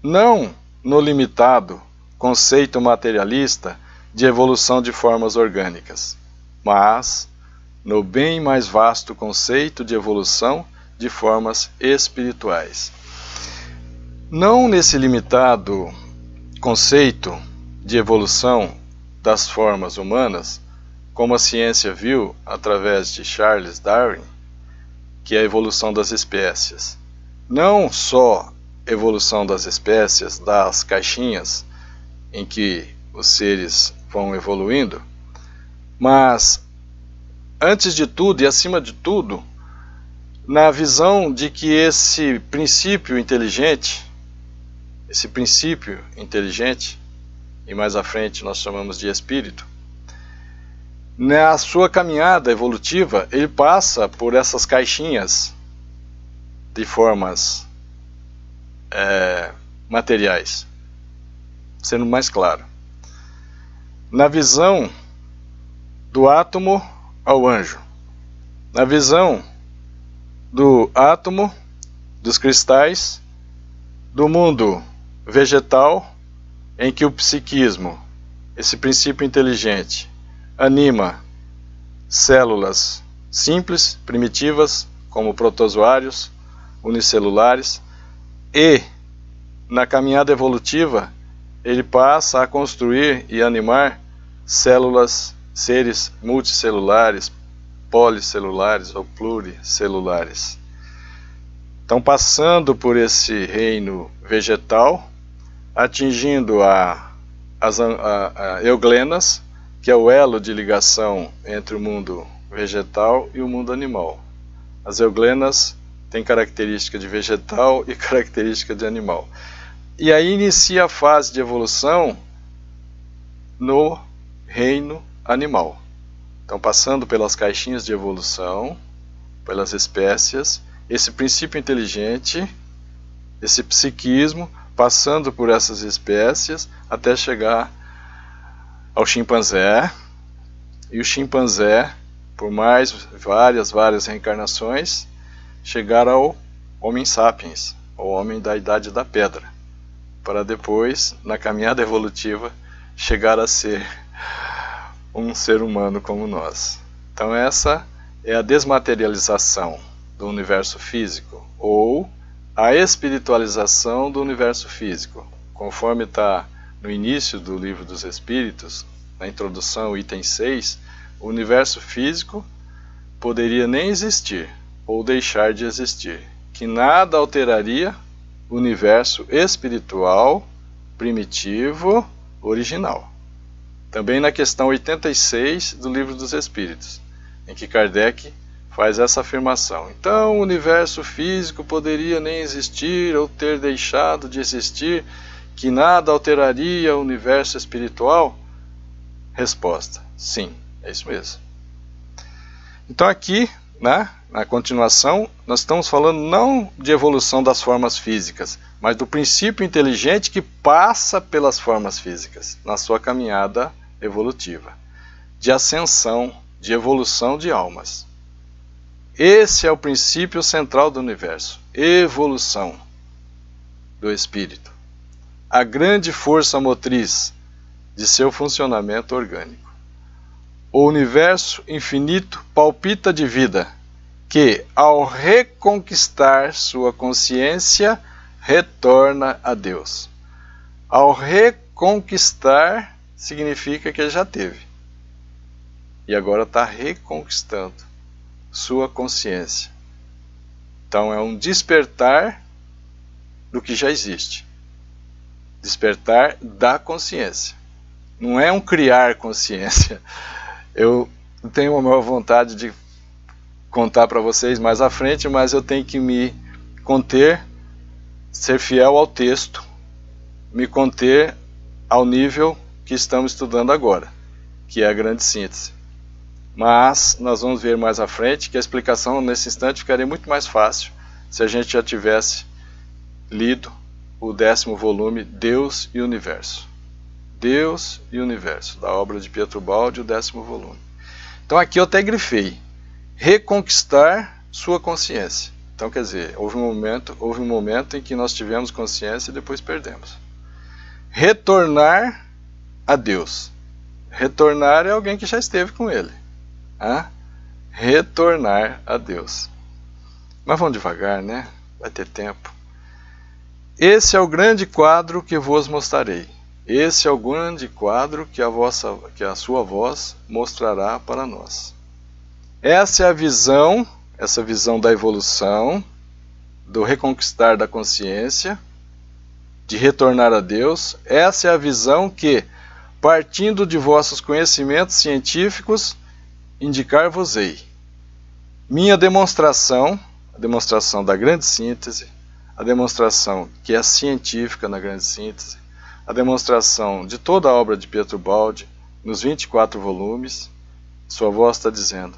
não no limitado conceito materialista de evolução de formas orgânicas, mas no bem mais vasto conceito de evolução de formas espirituais. Não nesse limitado conceito de evolução das formas humanas, como a ciência viu através de Charles Darwin, que é a evolução das espécies. Não só evolução das espécies, das caixinhas em que os seres vão evoluindo, mas antes de tudo e acima de tudo, na visão de que esse princípio inteligente, e mais à frente nós chamamos de espírito, na sua caminhada evolutiva, ele passa por essas caixinhas de formas materiais, sendo mais claro. Na visão do átomo ao anjo, na visão do átomo, dos cristais, do mundo vegetal, em que o psiquismo, esse princípio inteligente, anima células simples, primitivas, como protozoários, unicelulares, e na caminhada evolutiva ele passa a construir e animar células, seres multicelulares, policelulares ou pluricelulares. Então, passando por esse reino vegetal, atingindo as euglenas, que é o elo de ligação entre o mundo vegetal e o mundo animal. As euglenas têm característica de vegetal e característica de animal. E aí inicia a fase de evolução no reino animal. Então, passando pelas caixinhas de evolução, pelas espécies, esse princípio inteligente, esse psiquismo, passando por essas espécies até chegar ao chimpanzé, e o chimpanzé, por mais várias reencarnações, chegar ao Homem sapiens, o homem da idade da pedra, para depois, na caminhada evolutiva, chegar a ser um ser humano como nós. Então essa é a desmaterialização do universo físico, ou a espiritualização do universo físico, conforme está no início do Livro dos Espíritos, na introdução, item 6, o universo físico poderia nem existir, ou deixar de existir, que nada alteraria o universo espiritual, primitivo, original. Também na questão 86 do Livro dos Espíritos, em que Kardec faz essa afirmação. Então, o universo físico poderia nem existir ou ter deixado de existir, que nada alteraria o universo espiritual? Resposta: sim, é isso mesmo. Então aqui, né, na continuação, nós estamos falando não de evolução das formas físicas, mas do princípio inteligente que passa pelas formas físicas, na sua caminhada evolutiva, de ascensão, de evolução de almas. Esse é o princípio central do universo, evolução. do espírito, a grande força motriz de seu funcionamento orgânico. O universo infinito palpita de vida, que, ao reconquistar sua consciência, retorna a Deus. Ao reconquistar, significa que ele já teve. E agora está reconquistando sua consciência. Então é um despertar do que já existe. Despertar da consciência. Não é um criar consciência. Eu tenho uma maior vontade de contar para vocês mais à frente, mas eu tenho que me conter, ser fiel ao texto, me conter ao nível que estamos estudando agora, que é a grande síntese. Mas nós vamos ver mais à frente que a explicação nesse instante ficaria muito mais fácil se a gente já tivesse lido o 10º volume, Deus e Universo. Deus e Universo, da obra de Pietro Baldi, o 10º volume. Então aqui eu até grifei, reconquistar sua consciência. Então quer dizer, houve um momento em que nós tivemos consciência e depois perdemos. Retornar a Deus. Retornar é alguém que já esteve com ele. Retornar a Deus. Mas vamos devagar, né? Vai ter tempo. Esse é o grande quadro que vos mostrarei. Esse é o grande quadro que a sua voz mostrará para nós. Essa é a visão, essa visão da evolução, do reconquistar da consciência, de retornar a Deus. Essa é a visão que, partindo de vossos conhecimentos científicos, indicar-vos-ei. Minha demonstração, a demonstração da grande síntese, a demonstração que é científica na grande síntese, a demonstração de toda a obra de Pietro Baldi, nos 24 volumes, sua voz está dizendo,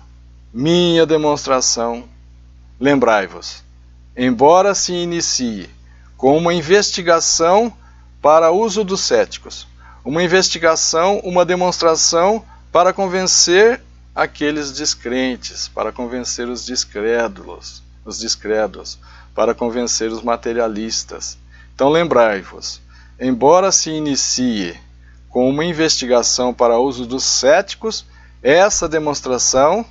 minha demonstração, lembrai-vos, embora se inicie com uma investigação para uso dos céticos, uma investigação, uma demonstração para convencer aqueles descrentes, para convencer os descrédulos, para convencer os materialistas. Então lembrai-vos, embora se inicie com uma investigação para uso dos céticos, essa demonstração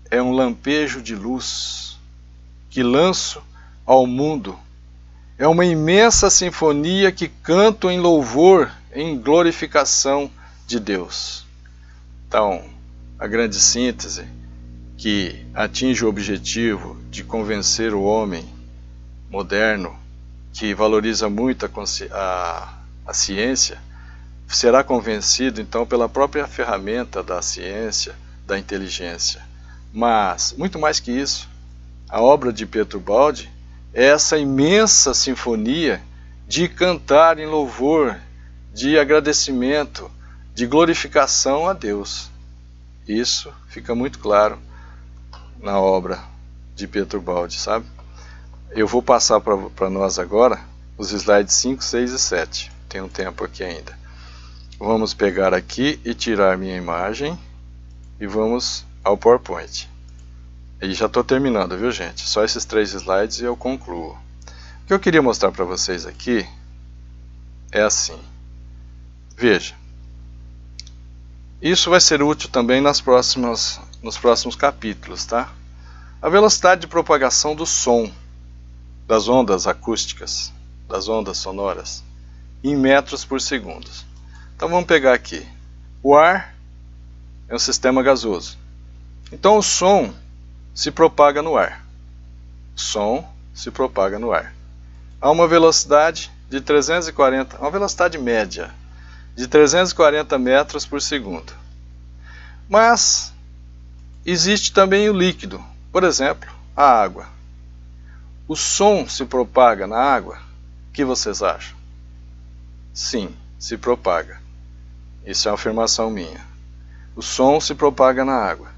é um lampejo de luz que lanço ao mundo. É uma imensa sinfonia que canto em louvor, em glorificação de Deus. Então, a grande síntese que atinge o objetivo de convencer o homem moderno, que valoriza muito a ciência, será convencido então pela própria ferramenta da ciência, da inteligência. Mas, muito mais que isso, a obra de Pietro Baldi é essa imensa sinfonia de cantar em louvor, de agradecimento, de glorificação a Deus. Isso fica muito claro na obra de Pietro Baldi, sabe? Eu vou passar para nós agora os slides 5, 6 e 7. Tem um tempo aqui ainda. Vamos pegar aqui e tirar minha imagem e vamos ao PowerPoint. E já estou terminando, viu gente? Só esses 3 slides e eu concluo. O que eu queria mostrar para vocês aqui é assim. Veja. Isso vai ser útil também nos próximos capítulos, tá? A velocidade de propagação do som, das ondas acústicas, das ondas sonoras, em metros por segundo. Então vamos pegar aqui. O ar é um sistema gasoso. Então o som se propaga no ar. O som se propaga no ar. A uma velocidade de 340, uma velocidade média de 340 metros por segundo. Mas existe também o líquido, por exemplo, a água. O som se propaga na água? O que vocês acham? Sim, se propaga. Isso é uma afirmação minha. O som se propaga na água.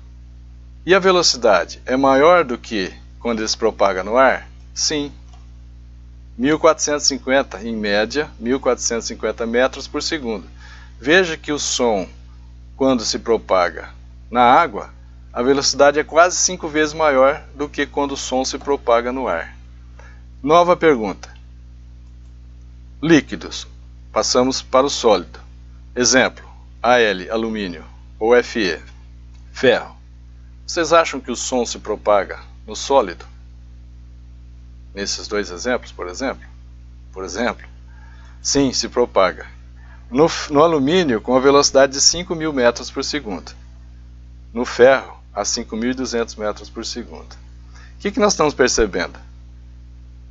E a velocidade é maior do que quando ele se propaga no ar? Sim. 1450, em média, 1450 metros por segundo. Veja que o som, quando se propaga na água, a velocidade é quase 5 vezes maior do que quando o som se propaga no ar. Nova pergunta. líquidos, passamos para o sólido. Exemplo, Al, alumínio, ou Fe, ferro. Vocês acham que o som se propaga no sólido? Nesses dois exemplos, por exemplo? Sim, se propaga. No alumínio, com a velocidade de 5.000 metros por segundo. No ferro, a 5.200 metros por segundo. O que nós estamos percebendo?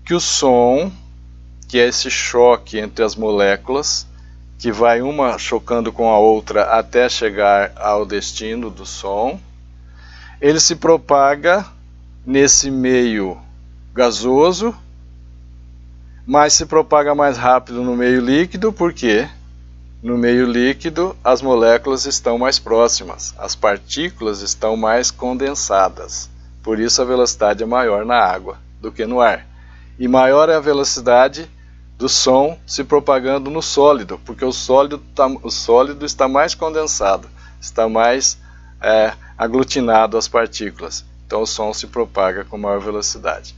Que o som, que é esse choque entre as moléculas, que vai uma chocando com a outra até chegar ao destino do som, ele se propaga nesse meio gasoso, mas se propaga mais rápido no meio líquido, porque no meio líquido as moléculas estão mais próximas, as partículas estão mais condensadas, por isso a velocidade é maior na água do que no ar. E maior é a velocidade do som se propagando no sólido, porque o sólido está mais condensado, está mais aglutinado às partículas, então o som se propaga com maior velocidade.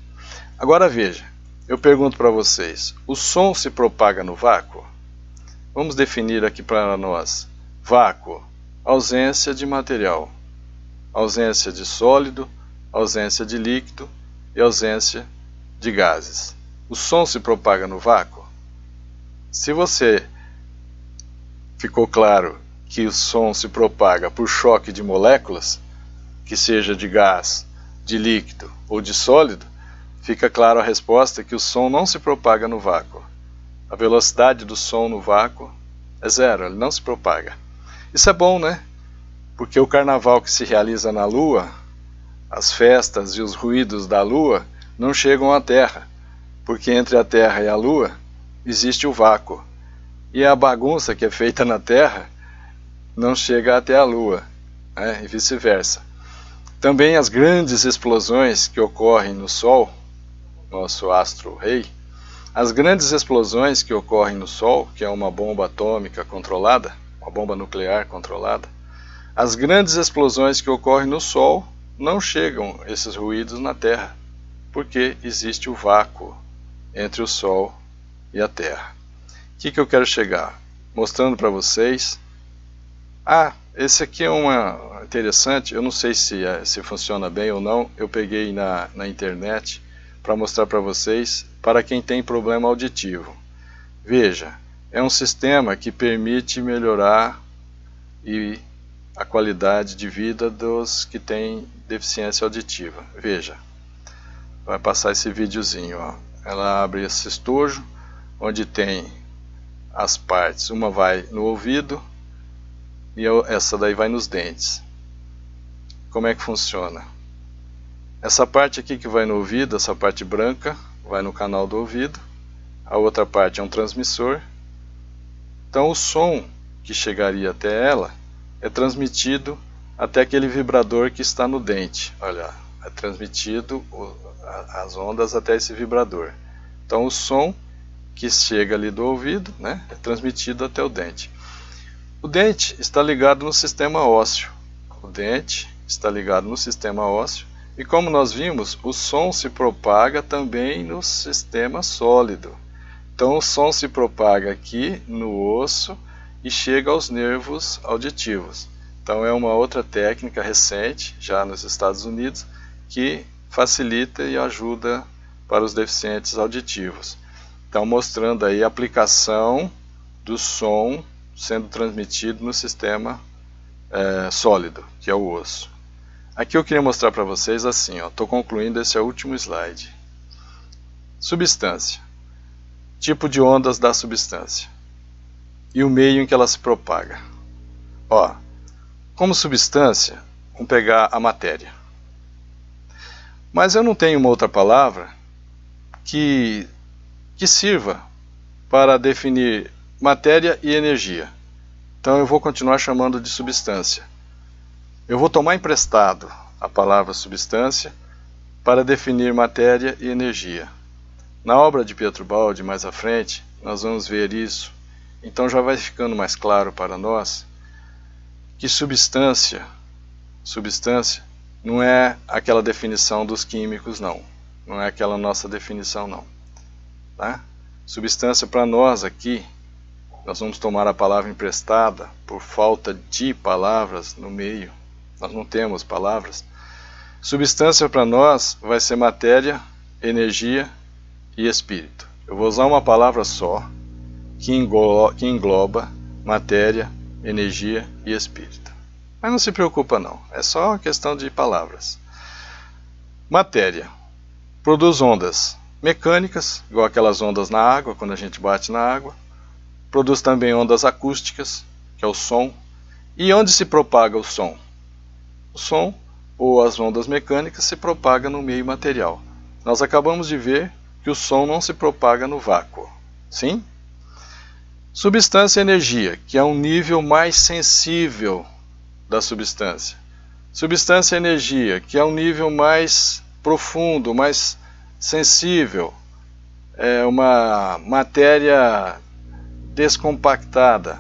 Agora veja, eu pergunto para vocês, o som se propaga no vácuo? Vamos definir aqui para nós. Vácuo, ausência de material, ausência de sólido, ausência de líquido e ausência de gases. O som se propaga no vácuo? Se você ficou claro que o som se propaga por choque de moléculas, que seja de gás, de líquido ou de sólido, fica clara a resposta que o som não se propaga no vácuo. A velocidade do som no vácuo é zero, ele não se propaga. Isso é bom, né? Porque o carnaval que se realiza na Lua, as festas e os ruídos da Lua não chegam à Terra, porque entre a Terra e a Lua existe o vácuo. E a bagunça que é feita na Terra não chega até a Lua, né? E vice-versa. Também as grandes explosões que ocorrem no Sol, nosso astro-rei, as grandes explosões que ocorrem no Sol, que é uma bomba atômica controlada, uma bomba nuclear controlada, as grandes explosões que ocorrem no Sol não chegam esses ruídos na Terra, porque existe o vácuo entre o Sol e a Terra. O que eu quero chegar? Mostrando para vocês. Esse aqui é uma interessante, eu não sei se funciona bem ou não, eu peguei na internet para mostrar para vocês, para quem tem problema auditivo. Veja, é um sistema que permite melhorar a qualidade de vida dos que têm deficiência auditiva. Veja, vai passar esse videozinho, ó. Ela abre esse estojo, onde tem as partes, uma vai no ouvido, e essa daí vai nos dentes. Como é que funciona? Essa parte aqui que vai no ouvido, essa parte branca, vai no canal do ouvido. A outra parte é um transmissor. Então o som que chegaria até ela é transmitido até aquele vibrador que está no dente. Olha, é transmitido as ondas até esse vibrador. Então o som que chega ali do ouvido, né, é transmitido até o dente. O dente está ligado no sistema ósseo. O dente está ligado no sistema ósseo. E como nós vimos, o som se propaga também no sistema sólido. Então o som se propaga aqui no osso e chega aos nervos auditivos. Então é uma outra técnica recente, já nos Estados Unidos, que facilita e ajuda para os deficientes auditivos. Então mostrando aí a aplicação do som sendo transmitido no sistema sólido, que é o osso. Aqui eu queria mostrar para vocês assim, estou concluindo, esse é o último slide. Substância. Tipo de ondas da substância. E o meio em que ela se propaga. Como substância, vamos pegar a matéria. Mas eu não tenho uma outra palavra que sirva para definir matéria e energia. Então eu vou continuar chamando de substância. Eu vou tomar emprestado a palavra substância para definir matéria e energia. Na obra de Pietro Baldi, mais à frente, nós vamos ver isso. Então já vai ficando mais claro para nós que substância não é aquela definição dos químicos, não. Não é aquela nossa definição, não. Tá? Substância para nós aqui, nós vamos tomar a palavra emprestada por falta de palavras no meio. Nós não temos palavras. Substância para nós vai ser matéria, energia e espírito. Eu vou usar uma palavra só que engloba matéria, energia e espírito. Mas não se preocupa não, é só uma questão de palavras. Matéria produz ondas mecânicas, igual aquelas ondas na água, quando a gente bate na água. Produz também ondas acústicas, que é o som. E onde se propaga o som? O som, ou as ondas mecânicas, se propaga no meio material. Nós acabamos de ver que o som não se propaga no vácuo. Sim? Substância e energia, que é um nível mais sensível da substância. Substância e energia, que é um nível mais profundo, mais sensível. É uma matéria descompactada,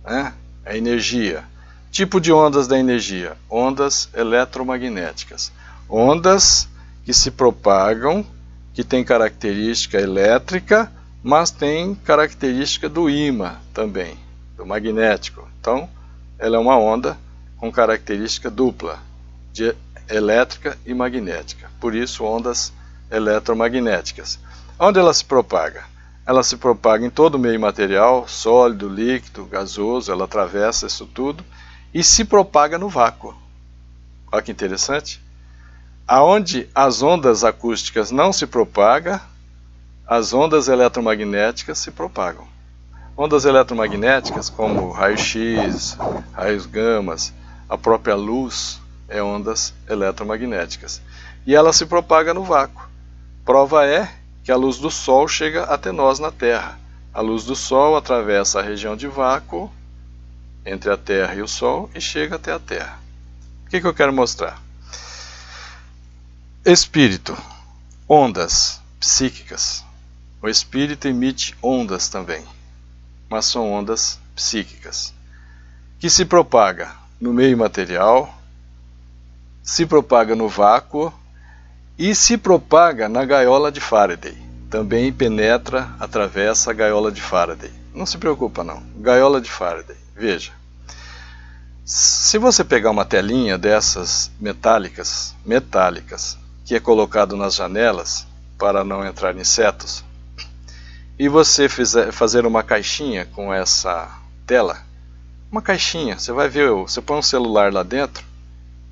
né? A energia. Tipo de ondas da energia: ondas eletromagnéticas. Ondas que se propagam, que tem característica elétrica, mas tem característica do ímã também, do magnético. Então, ela é uma onda com característica dupla, de elétrica e magnética. Por isso, ondas eletromagnéticas. Onde ela se propaga? Ela se propaga em todo o meio material, sólido, líquido, gasoso, ela atravessa isso tudo e se propaga no vácuo. Olha que interessante. Aonde as ondas acústicas não se propagam, as ondas eletromagnéticas se propagam. Ondas eletromagnéticas como raio-x, raios gamas, a própria luz é ondas eletromagnéticas. E ela se propaga no vácuo. Prova é que a luz do Sol chega até nós na Terra. A luz do Sol atravessa a região de vácuo entre a Terra e o Sol e chega até a Terra. O que eu quero mostrar? Espírito, ondas psíquicas. O espírito emite ondas também, mas são ondas psíquicas, que se propaga no meio material, se propaga no vácuo e se propaga na gaiola de Faraday. Também penetra, atravessa a gaiola de Faraday. Não se preocupa não, gaiola de Faraday. Veja, se você pegar uma telinha dessas metálicas, que é colocado nas janelas para não entrar insetos, e você fazer uma caixinha com essa tela, uma caixinha, você vai ver, você põe um celular lá dentro,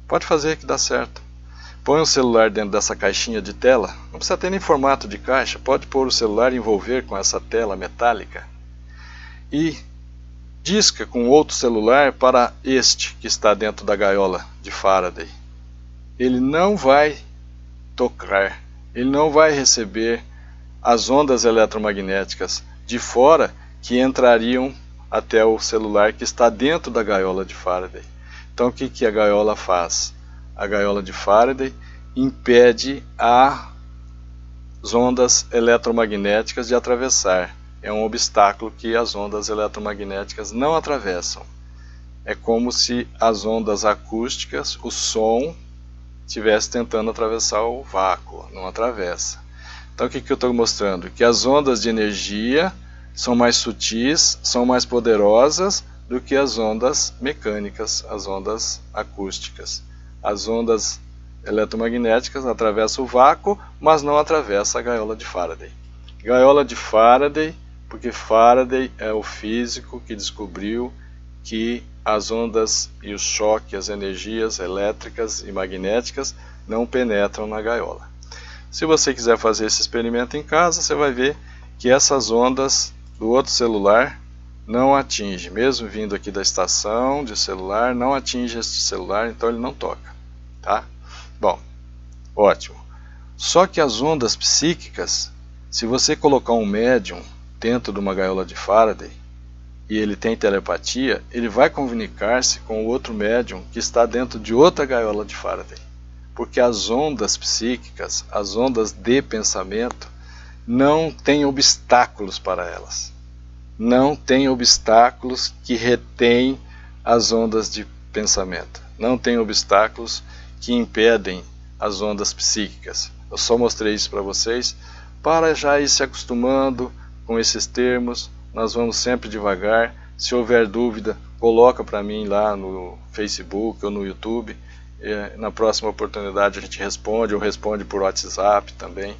pode fazer que dá certo. Põe o celular dentro dessa caixinha de tela, não precisa ter nem formato de caixa, pode pôr o celular e envolver com essa tela metálica e disca com outro celular para este que está dentro da gaiola de Faraday. Ele não vai tocar, ele não vai receber as ondas eletromagnéticas de fora que entrariam até o celular que está dentro da gaiola de Faraday. Então o que a gaiola faz? A gaiola de Faraday impede as ondas eletromagnéticas de atravessar. É um obstáculo que as ondas eletromagnéticas não atravessam. É como se as ondas acústicas, o som, estivesse tentando atravessar o vácuo, não atravessa. Então o que eu estou mostrando? Que as ondas de energia são mais sutis, são mais poderosas do que as ondas mecânicas, as ondas acústicas. As ondas eletromagnéticas atravessam o vácuo, mas não atravessam a gaiola de Faraday. Gaiola de Faraday, porque Faraday é o físico que descobriu que as ondas e o choque, as energias elétricas e magnéticas não penetram na gaiola. Se você quiser fazer esse experimento em casa, você vai ver que essas ondas do outro celular não atingem, mesmo vindo aqui da estação de celular, não atinge este celular, então ele não toca, tá? Bom, ótimo. Só que as ondas psíquicas, se você colocar um médium dentro de uma gaiola de Faraday e ele tem telepatia, ele vai comunicar-se com o outro médium que está dentro de outra gaiola de Faraday. Porque as ondas psíquicas, as ondas de pensamento, não têm obstáculos para elas. Não tem obstáculos que retêm as ondas de pensamento. Não tem obstáculos que impedem as ondas psíquicas. Eu só mostrei isso para vocês para já ir se acostumando, com esses termos, nós vamos sempre devagar. Se houver dúvida, coloca para mim lá no Facebook ou no YouTube. Na próxima oportunidade a gente responde, ou responde por WhatsApp também,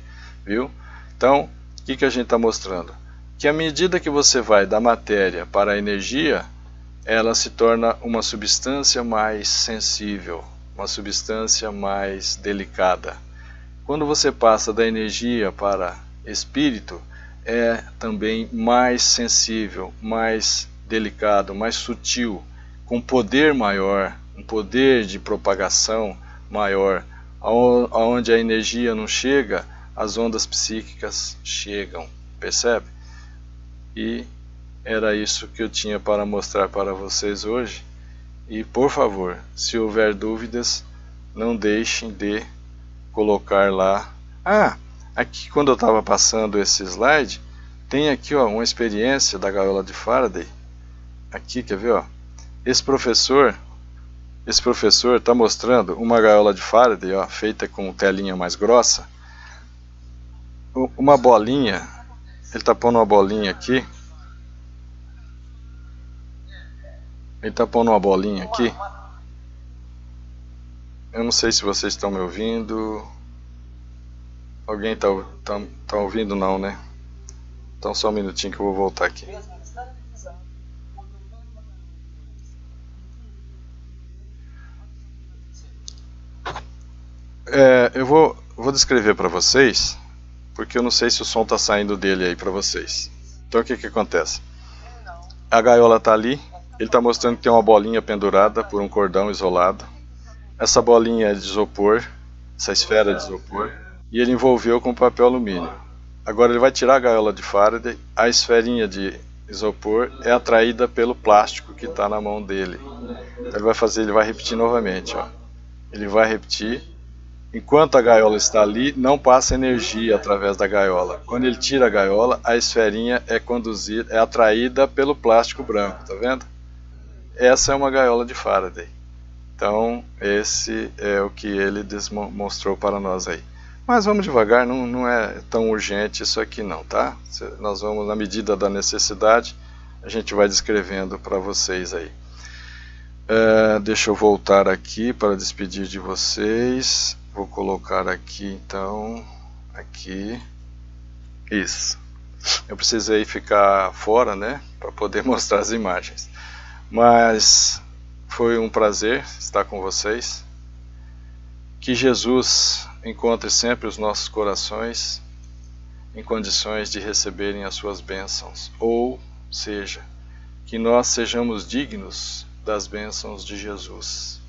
viu? Então, o que a gente está mostrando? Que à medida que você vai da matéria para a energia, ela se torna uma substância mais sensível, uma substância mais delicada. Quando você passa da energia para espírito, é também mais sensível, mais delicado, mais sutil, com poder maior, um poder de propagação maior. Onde a energia não chega, as ondas psíquicas chegam, percebe? E era isso que eu tinha para mostrar para vocês hoje. E por favor, se houver dúvidas, não deixem de colocar lá. Aqui quando eu estava passando esse slide, tem aqui ó, uma experiência da gaiola de Faraday. Aqui, quer ver? Ó? Esse professor está mostrando uma gaiola de Faraday, ó, feita com telinha mais grossa. Uma bolinha, ele está pondo uma bolinha aqui. Ele está pondo uma bolinha aqui. Eu não sei se vocês estão me ouvindo. Alguém está ouvindo? Não, né? Então só um minutinho que eu vou voltar aqui. Eu vou descrever para vocês, porque eu não sei se o som está saindo dele aí para vocês. Então o que acontece? A gaiola está ali, ele está mostrando que tem uma bolinha pendurada por um cordão isolado. Essa bolinha é de isopor, essa esfera de isopor, e ele envolveu com papel alumínio. Agora ele vai tirar a gaiola de Faraday, a esferinha de isopor é atraída pelo plástico que está na mão dele. Então ele vai repetir novamente. Ó. Ele vai repetir. Enquanto a gaiola está ali, não passa energia através da gaiola. Quando ele tira a gaiola, a esferinha é atraída pelo plástico branco, tá vendo? Essa é uma gaiola de Faraday. Então, esse é o que ele mostrou para nós aí. Mas vamos devagar, não é tão urgente isso aqui não, tá? Nós vamos, na medida da necessidade, a gente vai descrevendo para vocês aí. Deixa eu voltar aqui para despedir de vocês. Vou colocar aqui então, aqui, isso. Eu precisei ficar fora, né, para poder mostrar as imagens. Mas foi um prazer estar com vocês. Que Jesus encontre sempre os nossos corações em condições de receberem as suas bênçãos. Ou seja, que nós sejamos dignos das bênçãos de Jesus.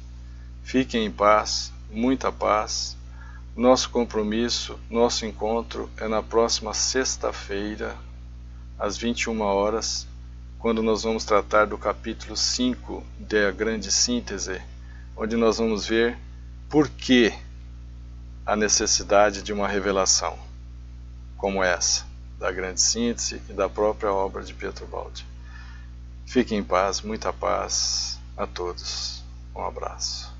Fiquem em paz, muita paz. Nosso compromisso, nosso encontro é na próxima sexta-feira, às 21 horas, quando nós vamos tratar do capítulo 5 da Grande Síntese, onde nós vamos ver por que a necessidade de uma revelação como essa, da Grande Síntese e da própria obra de Pietro Baldi. Fiquem em paz, muita paz a todos. Um abraço.